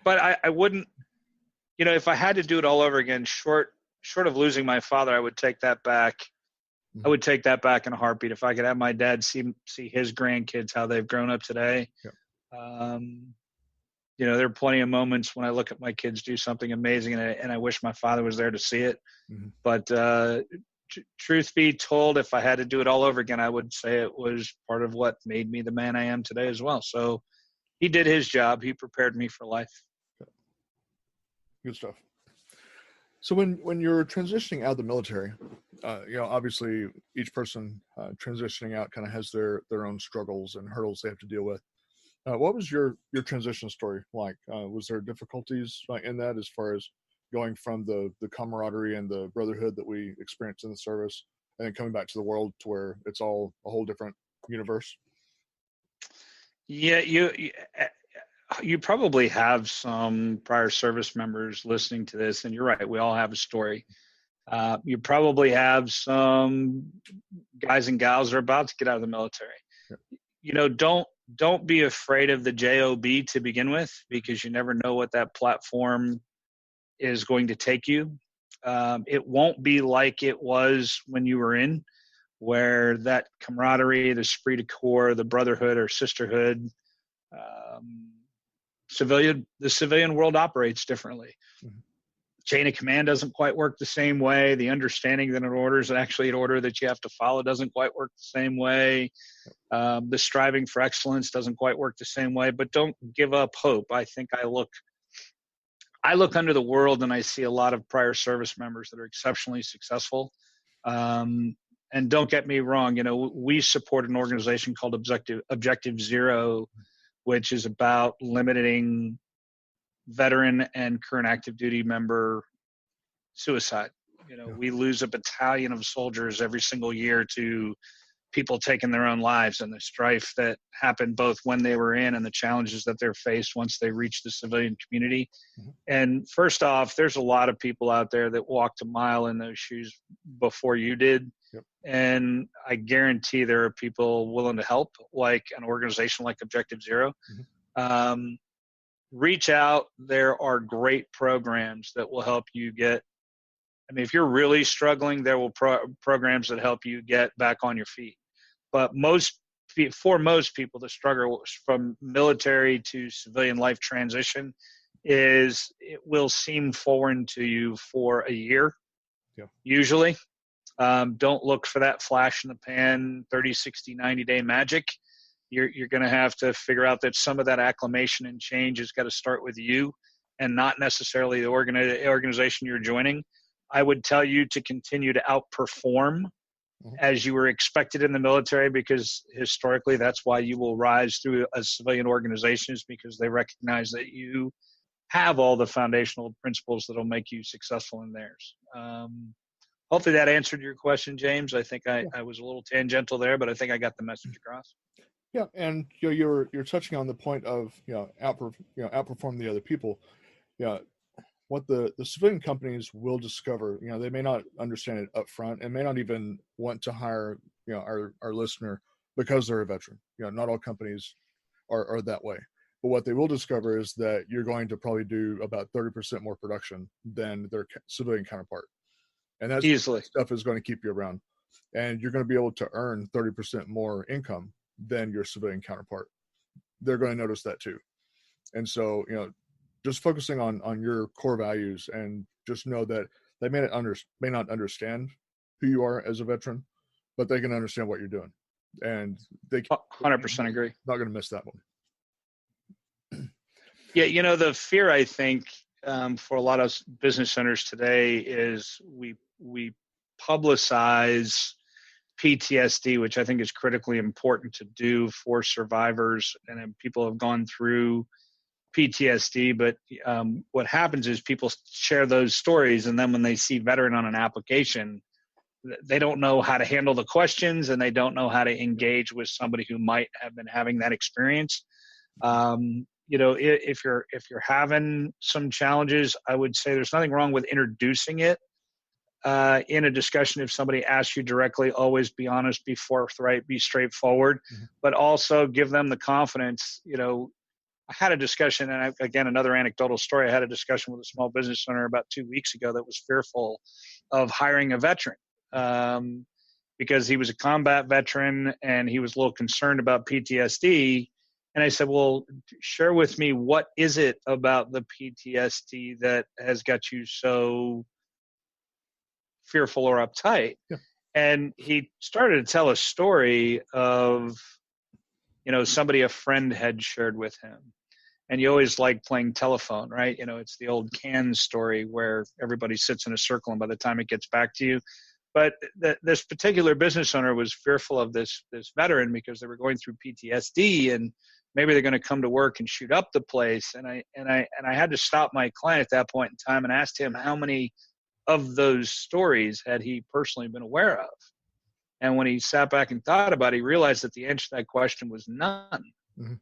But I wouldn't, if I had to do it all over again, short of losing my father, I would take that back. I would take that back in a heartbeat. If I could have my dad see his grandkids, how they've grown up today. There are plenty of moments when I look at my kids do something amazing and I wish my father was there to see it. But truth be told, if I had to do it all over again, I would say it was part of what made me the man I am today as well. So he did his job. He prepared me for life. Good stuff. So when you're transitioning out of the military, obviously each person transitioning out kind of has their own struggles and hurdles they have to deal with. What was your transition story like? Was there difficulties in that, as far as going from the camaraderie and the brotherhood that we experienced in the service, and then coming back to the world to where it's all a whole different universe? Yeah, you probably have some prior service members listening to this, and you're right, we all have a story. You probably have some guys and gals that are about to get out of the military. Don't be afraid of the job to begin with, because you never know what that platform is going to take you. It won't be like it was when you were in, where that camaraderie, the esprit de corps, the brotherhood or sisterhood, the civilian world operates differently. Chain of command doesn't quite work the same way. The understanding that an order is actually an order that you have to follow doesn't quite work the same way. The striving for excellence doesn't quite work the same way. But don't give up hope. I think I look under the world and I see a lot of prior service members that are exceptionally successful. And don't get me wrong, we support an organization called Objective Zero, which is about limiting veteran and current active duty member suicide. We lose a battalion of soldiers every single year to people taking their own lives, and the strife that happened both when they were in and the challenges that they're faced once they reach the civilian community. And first off, there's a lot of people out there that walked a mile in those shoes before you did. And I guarantee there are people willing to help, like an organization like Objective Zero. Reach out. There are great programs that will help you get. If you're really struggling, there will programs that help you get back on your feet. But for most people, the struggle from military to civilian life transition it will seem foreign to you for a year, usually. Don't look for that flash in the pan, 30, 60, 90-day magic. You're going to have to figure out that some of that acclimation and change has got to start with you and not necessarily the organization you're joining. I would tell you to continue to outperform as you were expected in the military, because historically that's why you will rise through a civilian organization, is because they recognize that you have all the foundational principles that will make you successful in theirs. Hopefully that answered your question, James. I think I was a little tangential there, but I think I got the message across. Yeah, and you're touching on the point of outperform the other people. what the civilian companies will discover, they may not understand it up front and may not even want to hire, our listener because they're a veteran. Not all companies are that way. But what they will discover is that you're going to probably do about 30% more production than their civilian counterpart. And that Easily. stuff is going to keep you around. And you're going to be able to earn 30% more income than your civilian counterpart. They're going to notice that too. And so, just focusing on your core values, and just know that they may not understand who you are as a veteran, but they can understand what you're doing. And they 100% agree. Not going to miss that one. Yeah, the fear, I think, for a lot of business owners today is we publicize PTSD, which I think is critically important to do for survivors, and people have gone through PTSD. But what happens is people share those stories, and then when they see veteran on an application, they don't know how to handle the questions, and they don't know how to engage with somebody who might have been having that experience. If you're having some challenges, I would say there's nothing wrong with introducing it in a discussion. If somebody asks you directly, always be honest, be forthright, be straightforward, but also give them the confidence. I had a discussion, and again, another anecdotal story. I had a discussion with a small business owner about 2 weeks ago that was fearful of hiring a veteran because he was a combat veteran and he was a little concerned about PTSD. And I said, well, share with me, what is it about the PTSD that has got you so fearful or uptight? Yeah. And he started to tell a story of, somebody a friend had shared with him. And you always like playing telephone, right? It's the old can story where everybody sits in a circle and by the time it gets back to you. But this particular business owner was fearful of this veteran because they were going through PTSD, and maybe they're going to come to work and shoot up the place. And I had to stop my client at that point in time and asked him how many of those stories had he personally been aware of. And when he sat back and thought about it, he realized that the answer to that question was none. Mm-hmm.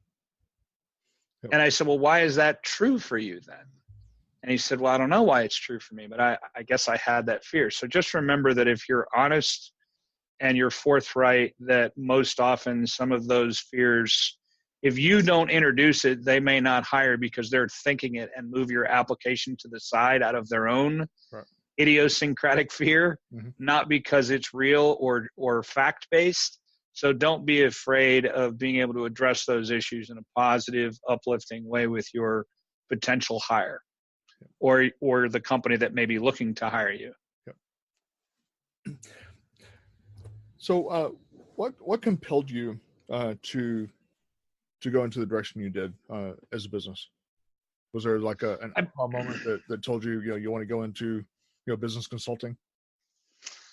Yep. And I said, well, why is that true for you then? And he said, well, I don't know why it's true for me, but I guess I had that fear. So just remember that if you're honest and you're forthright, that most often some of those fears, if you don't introduce it, they may not hire because they're thinking it and move your application to the side out of their own idiosyncratic fear, not because it's real or fact-based. So don't be afraid of being able to address those issues in a positive, uplifting way with your potential hire or the company that may be looking to hire you. Yep. So what compelled you to go into the direction you did as a business? Was there like an aha moment that told you, you want to go into business consulting?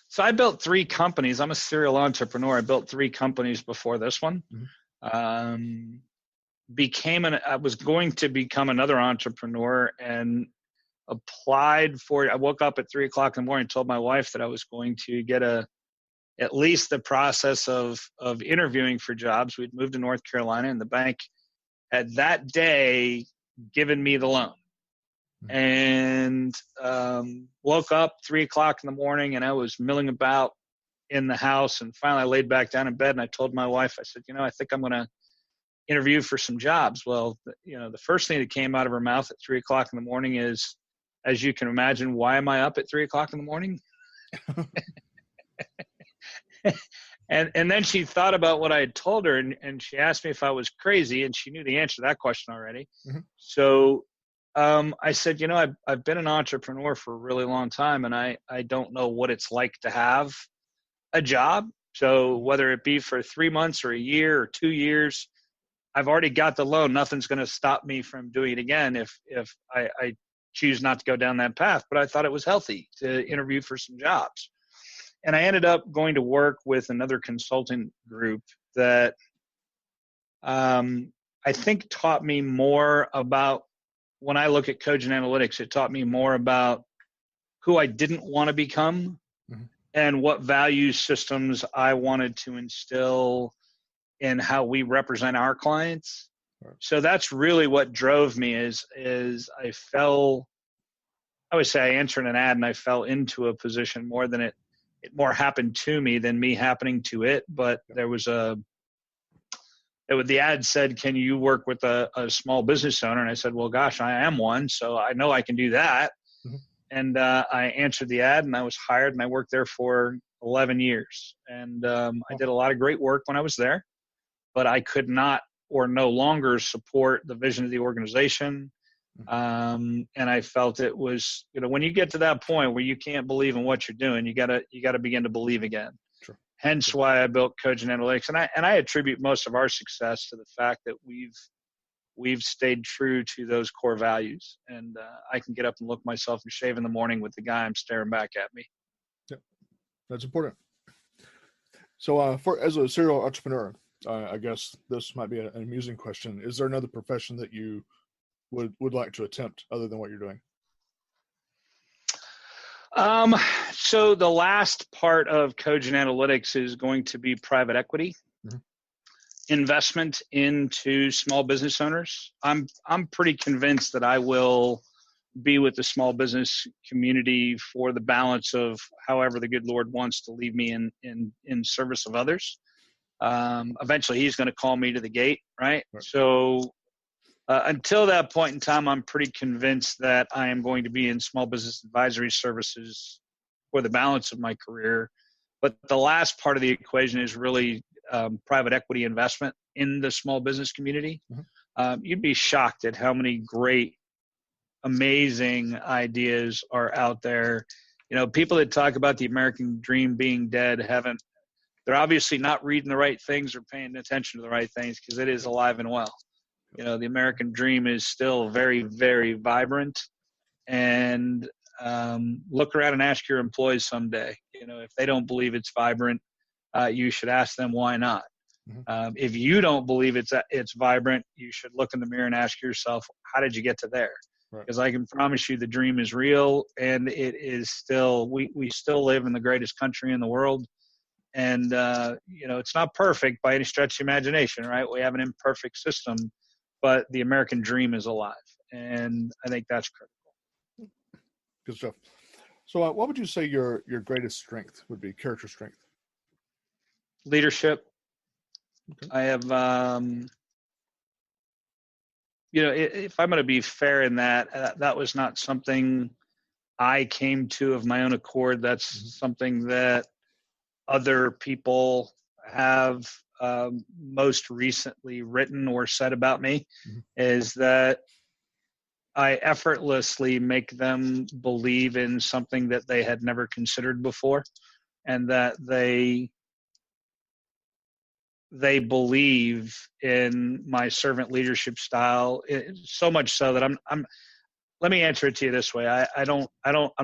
So I built 3 companies. I'm a serial entrepreneur. I built 3 companies before this one. I was going to become another entrepreneur and applied for it. I woke up at 3 o'clock in the morning and told my wife that I was going to get at least the process of interviewing for jobs. We'd moved to North Carolina, and the bank had that day given me the loan. And woke up 3 o'clock in the morning, and I was milling about in the house. And finally I laid back down in bed, and I told my wife, I said, I think I'm going to interview for some jobs. Well, the first thing that came out of her mouth at 3 o'clock in the morning is, as you can imagine, why am I up at 3 o'clock in the morning? And then she thought about what I had told her, and she asked me if I was crazy, and she knew the answer to that question already. So I said, I've been an entrepreneur for a really long time, and I don't know what it's like to have a job. So whether it be for 3 months or a year or 2 years, I've already got the loan. Nothing's going to stop me from doing it again if I choose not to go down that path. But I thought it was healthy to interview for some jobs. And I ended up going to work with another consulting group that I think taught me more about, when I look at Cogent Analytics, it taught me more about who I didn't want to become and what value systems I wanted to instill in how we represent our clients. So that's really what drove me is I fell always say I answered an ad and I fell into a position more than it more happened to me than me happening to it. But there was the ad said, can you work with a small business owner? And I said, well, gosh, I am one, so I know I can do that. Mm-hmm. And I answered the ad and I was hired and I worked there for 11 years. And I did a lot of great work when I was there, but I could not or no longer support the vision of the organization. And I felt it was, when you get to that point where you can't believe in what you're doing, you gotta begin to believe again. Sure. Hence why I built Cogent Analytics. And I attribute most of our success to the fact that we've stayed true to those core values. And I can get up and look myself and shave in the morning with the guy I'm staring back at me. Yep. That's important. So as a serial entrepreneur, I guess this might be an amusing question. Is there another profession that you would like to attempt other than what you're doing? So the last part of Cogent Analytics is going to be private equity. Mm-hmm. Investment into small business owners. I'm pretty convinced that I will be with the small business community for the balance of however the good Lord wants to leave me in service of others. Eventually he's going to call me to the gate, right? So until that point in time, I'm pretty convinced that I am going to be in small business advisory services for the balance of my career. But the last part of the equation is really private equity investment in the small business community. Mm-hmm. You'd be shocked at how many great, amazing ideas are out there. People that talk about the American dream being dead they're obviously not reading the right things or paying attention to the right things, because it is alive and well. The American dream is still very, very vibrant. And look around and ask your employees someday, if they don't believe it's vibrant, you should ask them why not. Mm-hmm. If you don't believe it's vibrant, you should look in the mirror and ask yourself, how did you get to there? Because I can promise you the dream is real, and it is still, we still live in the greatest country in the world. And, it's not perfect by any stretch of imagination, right? We have an imperfect system, but the American dream is alive. And I think that's critical. Good stuff. So what would you say your greatest strength would be, character strength? Leadership. Okay. I have, if I'm going to be fair in that, that was not something I came to of my own accord. That's mm-hmm. something that other people have most recently written or said about me, mm-hmm. is that I effortlessly make them believe in something that they had never considered before, and that they believe in my servant leadership style, so much so that I'm let me answer it to you this way. I'm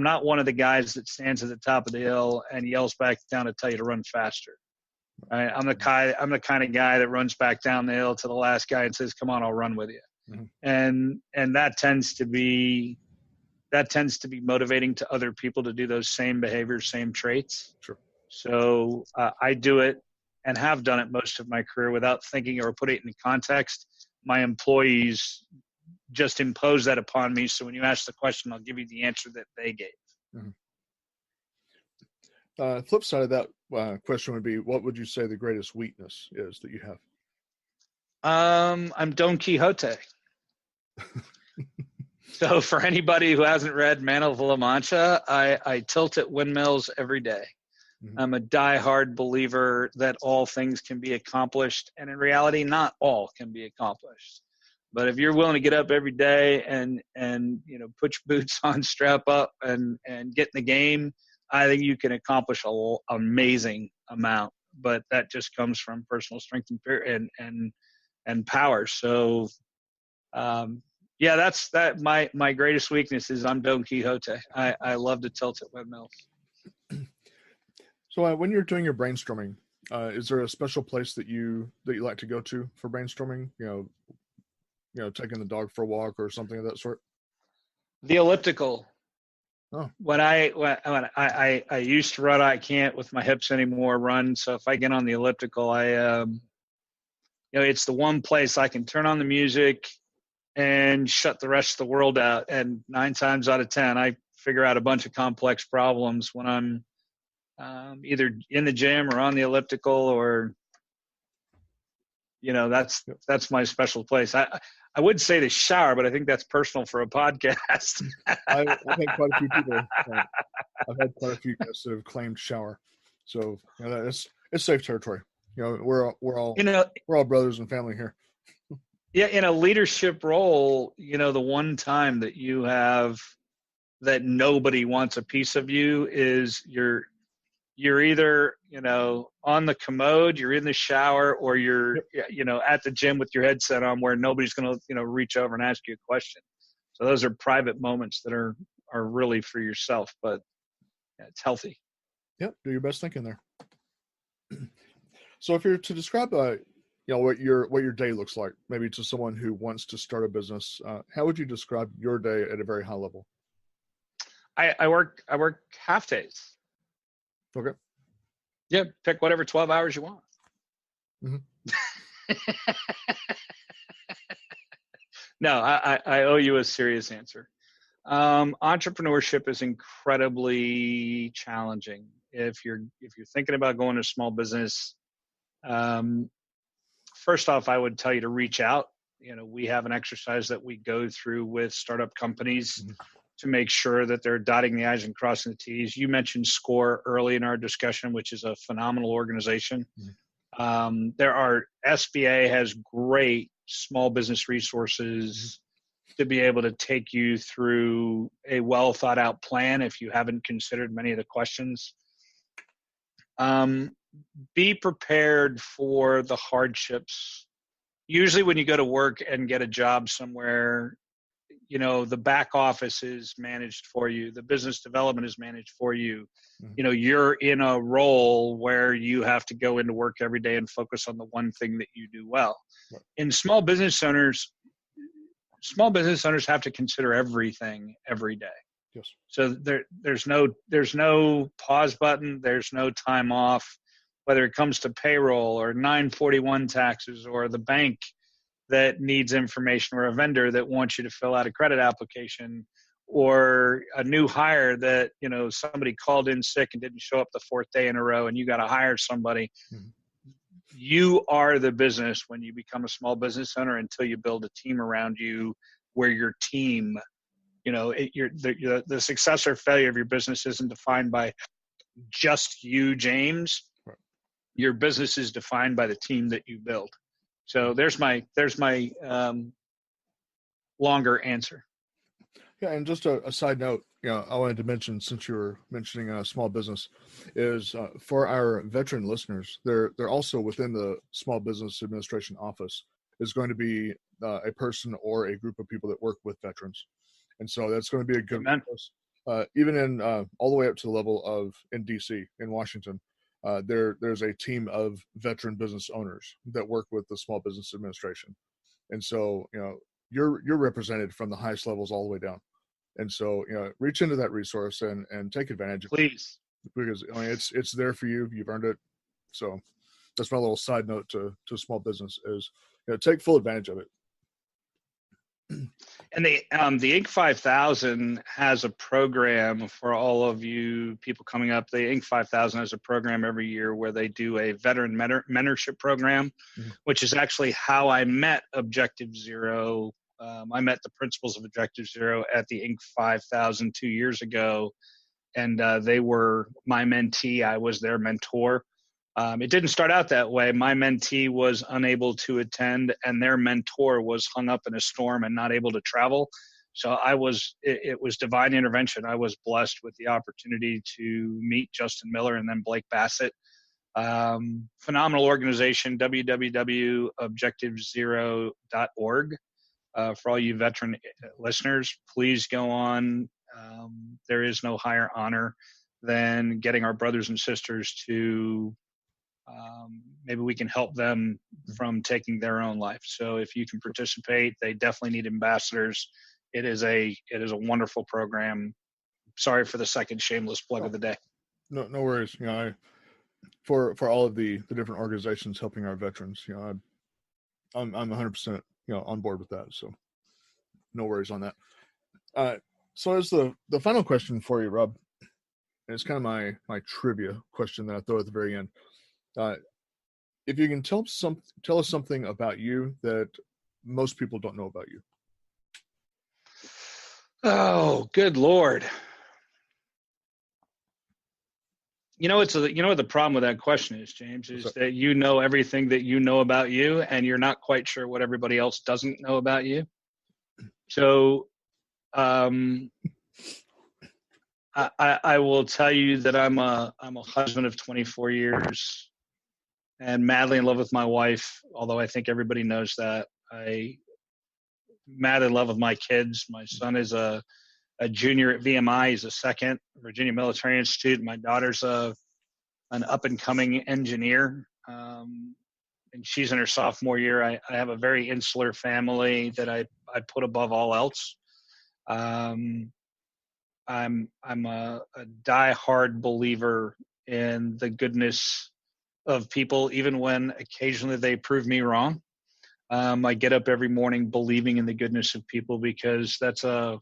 not one of the guys that stands at the top of the hill and yells back down to tell you to run faster. Right? I'm the kind of guy that runs back down the hill to the last guy and says, come on, I'll run with you. Mm-hmm. And that tends to be motivating to other people to do those same behaviors, same traits. Sure. So I do it and have done it most of my career without thinking or putting it in context. My employees just impose that upon me. So when you ask the question, I'll give you the answer that they gave. Mm-hmm. Flip side of that question would be, what would you say the greatest weakness is that you have? I'm Don Quixote. So for anybody who hasn't read Man of La Mancha, I tilt at windmills every day. Mm-hmm. I'm a diehard believer that all things can be accomplished. And in reality, not all can be accomplished. But if you're willing to get up every day and put your boots on, strap up, and get in the game, I think you can accomplish an amazing amount. But that just comes from personal strength and power. So, that's that. My greatest weakness is I'm Don Quixote. I love to tilt at windmills. So when you're doing your brainstorming, is there a special place that you like to go to for brainstorming? Taking the dog for a walk or something of that sort? The elliptical. Oh. When I used to run, I can't with my hips anymore run. So if I get on the elliptical, it's the one place I can turn on the music and shut the rest of the world out. And 9 times out of 10, I figure out a bunch of complex problems when I'm either in the gym or on the elliptical, or that's my special place. I would say the shower, but I think that's personal for a podcast. I've had quite a few people. I've had quite a few guests that have claimed shower, so it's safe territory. We're all brothers and family here. Yeah, in a leadership role, the one time that you have that nobody wants a piece of you is you're either on the commode, you're in the shower, or you're at the gym with your headset on, where nobody's going to reach over and ask you a question. So those are private moments that are really for yourself, but it's healthy. Yep, do your best thinking there. So if you're to describe what your day looks like, maybe to someone who wants to start a business, how would you describe your day at a very high level? I work half days. Okay. Yeah, pick whatever 12 hours you want. Mm-hmm. No, I owe you a serious answer. Entrepreneurship is incredibly challenging. If you're thinking about going to small business, first off, I would tell you to reach out. We have an exercise that we go through with startup companies to make sure that they're dotting the I's and crossing the T's. You mentioned SCORE early in our discussion, which is a phenomenal organization. SBA has great small business resources to be able to take you through a well thought out plan if you haven't considered many of the questions. Be prepared for the hardships. Usually when you go to work and get a job somewhere, the back office is managed for you. The business development is managed for you. You're in a role where you have to go into work every day and focus on the one thing that you do well. Right. In small business owners have to consider everything every day. Yes. So there's no pause button. There's no time off, whether it comes to payroll or 941 taxes, or the bank that needs information, or a vendor that wants you to fill out a credit application, or a new hire that, somebody called in sick and didn't show up the fourth day in a row and you got to hire somebody. You are the business when you become a small business owner, until you build a team around you where your team, the success or failure of your business isn't defined by just you, James. Right. Your business is defined by the team that you build. So there's my longer answer. Yeah, and just a side note, I wanted to mention, since you were mentioning a small business, is for our veteran listeners, they're also within the Small Business Administration office is going to be a person or a group of people that work with veterans, and so that's going to be a good resource. Even in all the way up to the level of in DC, in Washington, there's a team of veteran business owners that work with the Small Business Administration, and so you're represented from the highest levels all the way down. And so, reach into that resource and take advantage of it. Please. Because it's there for you. You've earned it. So that's my little side note to small business is, take full advantage of it. And the Inc. 5000 has a program for all of you people coming up. The Inc. 5000 has a program every year where they do a veteran mentorship program, which is actually how I met Objective Zero. I met the principals of Objective Zero at the Inc. 5000 2 years ago, and they were my mentee. I was their mentor. It didn't start out that way. My mentee was unable to attend, and their mentor was hung up in a storm and not able to travel. So it was divine intervention. I was blessed with the opportunity to meet Justin Miller and then Blake Bassett. Phenomenal organization, www.objectivezero.org. For all you veteran listeners, please go on. There is no higher honor than getting our brothers and sisters to maybe we can help them from taking their own life. So if you can participate, they definitely need ambassadors. It is a wonderful program. Sorry for the second shameless plug of the day. No worries. For all of the different organizations helping our veterans, I'm 100% on board with that. So no worries on that. So as the final question for you, Rob, and it's kind of my trivia question that I throw at the very end. If you can tell us something about you that most people don't know about you. Oh, good Lord. You know what the problem with that question is, James, is that you know everything that you know about you, and you're not quite sure what everybody else doesn't know about you. So, I will tell you that I'm a husband of 24 years, and madly in love with my wife. Although I think everybody knows that. I madly in love with my kids. My son is a junior at VMI. He's a second Virginia Military Institute. My daughter's an up-and-coming engineer, and she's in her sophomore year. I have a very insular family that I put above all else. I'm a die-hard believer in the goodness of people, even when occasionally they prove me wrong. I get up every morning believing in the goodness of people, because I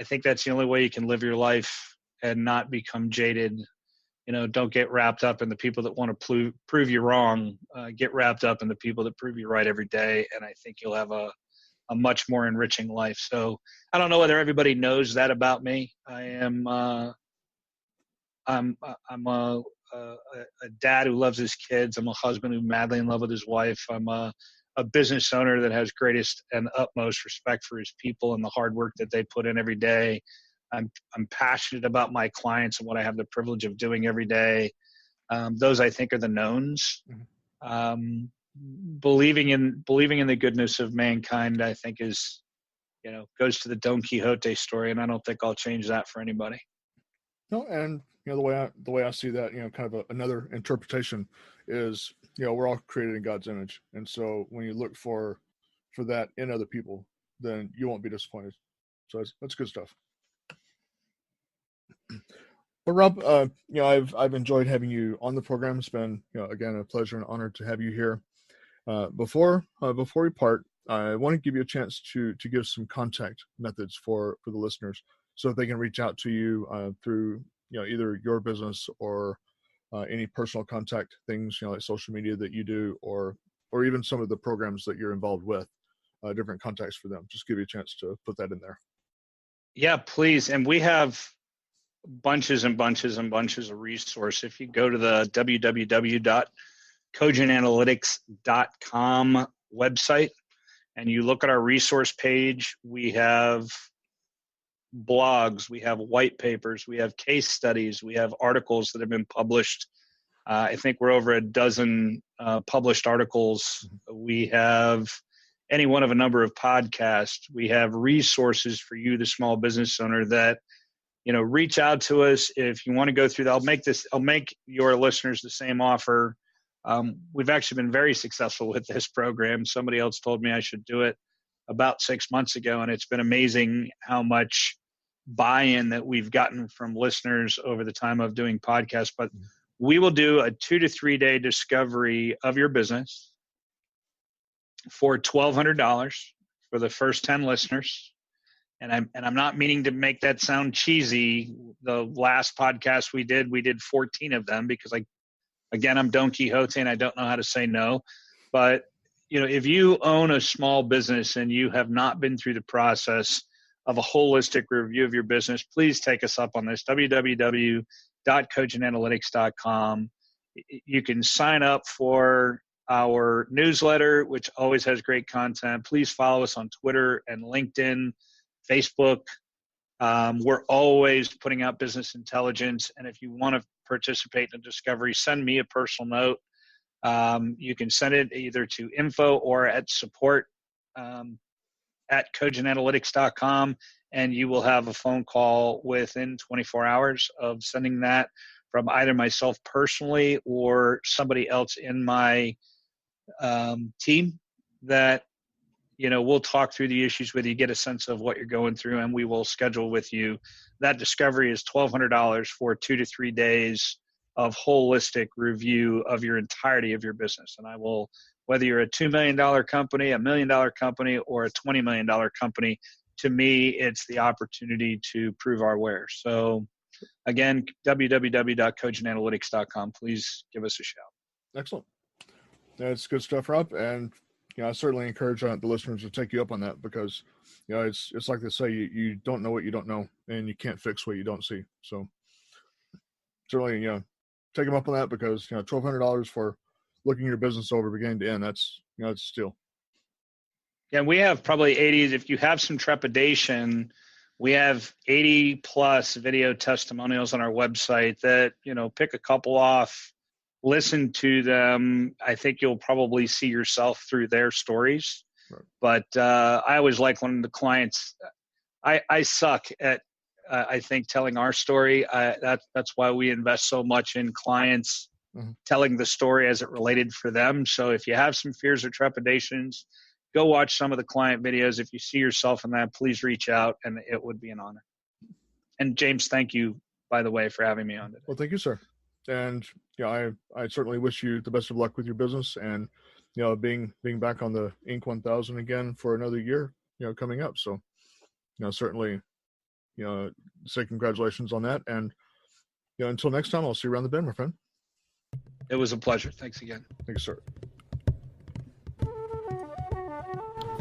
think that's the only way you can live your life and not become jaded. Don't get wrapped up in the people that want to prove you wrong. Get wrapped up in the people that prove you right every day, and I think you'll have a much more enriching life. So I don't know whether everybody knows that about me. I'm a dad who loves his kids. I'm a husband who's madly in love with his wife. I'm a business owner that has greatest and utmost respect for his people and the hard work that they put in every day. I'm passionate about my clients and what I have the privilege of doing every day. Those I think are the knowns. Believing in the goodness of mankind, I think is, goes to the Don Quixote story, and I don't think I'll change that for anybody. No, and the way I see that, kind of another interpretation is, we're all created in God's image, and so when you look for that in other people, then you won't be disappointed. So that's good stuff. But Rob, I've enjoyed having you on the program. It's been, again, a pleasure and honor to have you here. Before we part, I want to give you a chance to give some contact methods for the listeners, so that they can reach out to you through either your business or any personal contact things, like social media that you do, or even some of the programs that you're involved with, different contacts for them. Just give you a chance to put that in there. Yeah, please. And we have bunches and bunches and bunches of resource. If you go to the www.cogentanalytics.com website and you look at our resource page, we have blogs, we have white papers, we have case studies, we have articles that have been published. I think we're over a dozen published articles. We have any one of a number of podcasts. We have resources for you, the small business owner, that reach out to us if you want to go through that. I'll make your listeners the same offer. We've actually been very successful with this program. Somebody else told me I should do it about 6 months ago, and it's been amazing how much buy-in that we've gotten from listeners over the time of doing podcasts. But we will do a 2 to 3 day discovery of your business for $1,200 for the first 10 listeners. And I'm not meaning to make that sound cheesy. The last podcast we did 14 of them, because I'm Don Quixote and I don't know how to say no. But if you own a small business and you have not been through the process of a holistic review of your business, please take us up on this. www.cogentanalytics.com. You can sign up for our newsletter, which always has great content. Please follow us on Twitter and LinkedIn, Facebook. We're always putting out business intelligence. And if you want to participate in a discovery, send me a personal note. You can send it either to info or at support at cogentanalytics.com, and you will have a phone call within 24 hours of sending that from either myself personally or somebody else in my team that we'll talk through the issues with you, get a sense of what you're going through, and we will schedule with you. That discovery is $1,200 for 2 to 3 days of holistic review of your entirety of your business. And I will, whether you're a $2 million company, $1 million company, or a $20 million company, to me, it's the opportunity to prove our wares. So again, www.cogentanalytics.com. Please give us a shout. Excellent. That's good stuff, Rob. And I certainly encourage the listeners to take you up on that, because it's like they say, you don't know what you don't know, and you can't fix what you don't see. So certainly, take them up on that, because $1,200 for looking your business over beginning to end, that's it's a steal. Yeah, we have probably 80. If you have some trepidation, we have 80 plus video testimonials on our website that, pick a couple off, listen to them. I think you'll probably see yourself through their stories. Right. But I always like when the clients, I suck at, I think, telling our story. That's why we invest so much in clients telling the story as it related for them. So if you have some fears or trepidations, go watch some of the client videos. If you see yourself in that, please reach out, and it would be an honor. And James, thank you, by the way, for having me on today. Well, thank you, sir. And I certainly wish you the best of luck with your business, and being back on the Inc. 1000 again for another year, coming up. So, certainly, say congratulations on that. And until next time, I'll see you around the bend, my friend. It was a pleasure. Thanks again. Thank you, sir.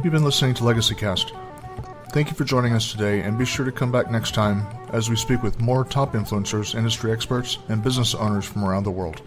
You've been listening to Legacy Cast. Thank you for joining us today, and be sure to come back next time as we speak with more top influencers, industry experts, and business owners from around the world.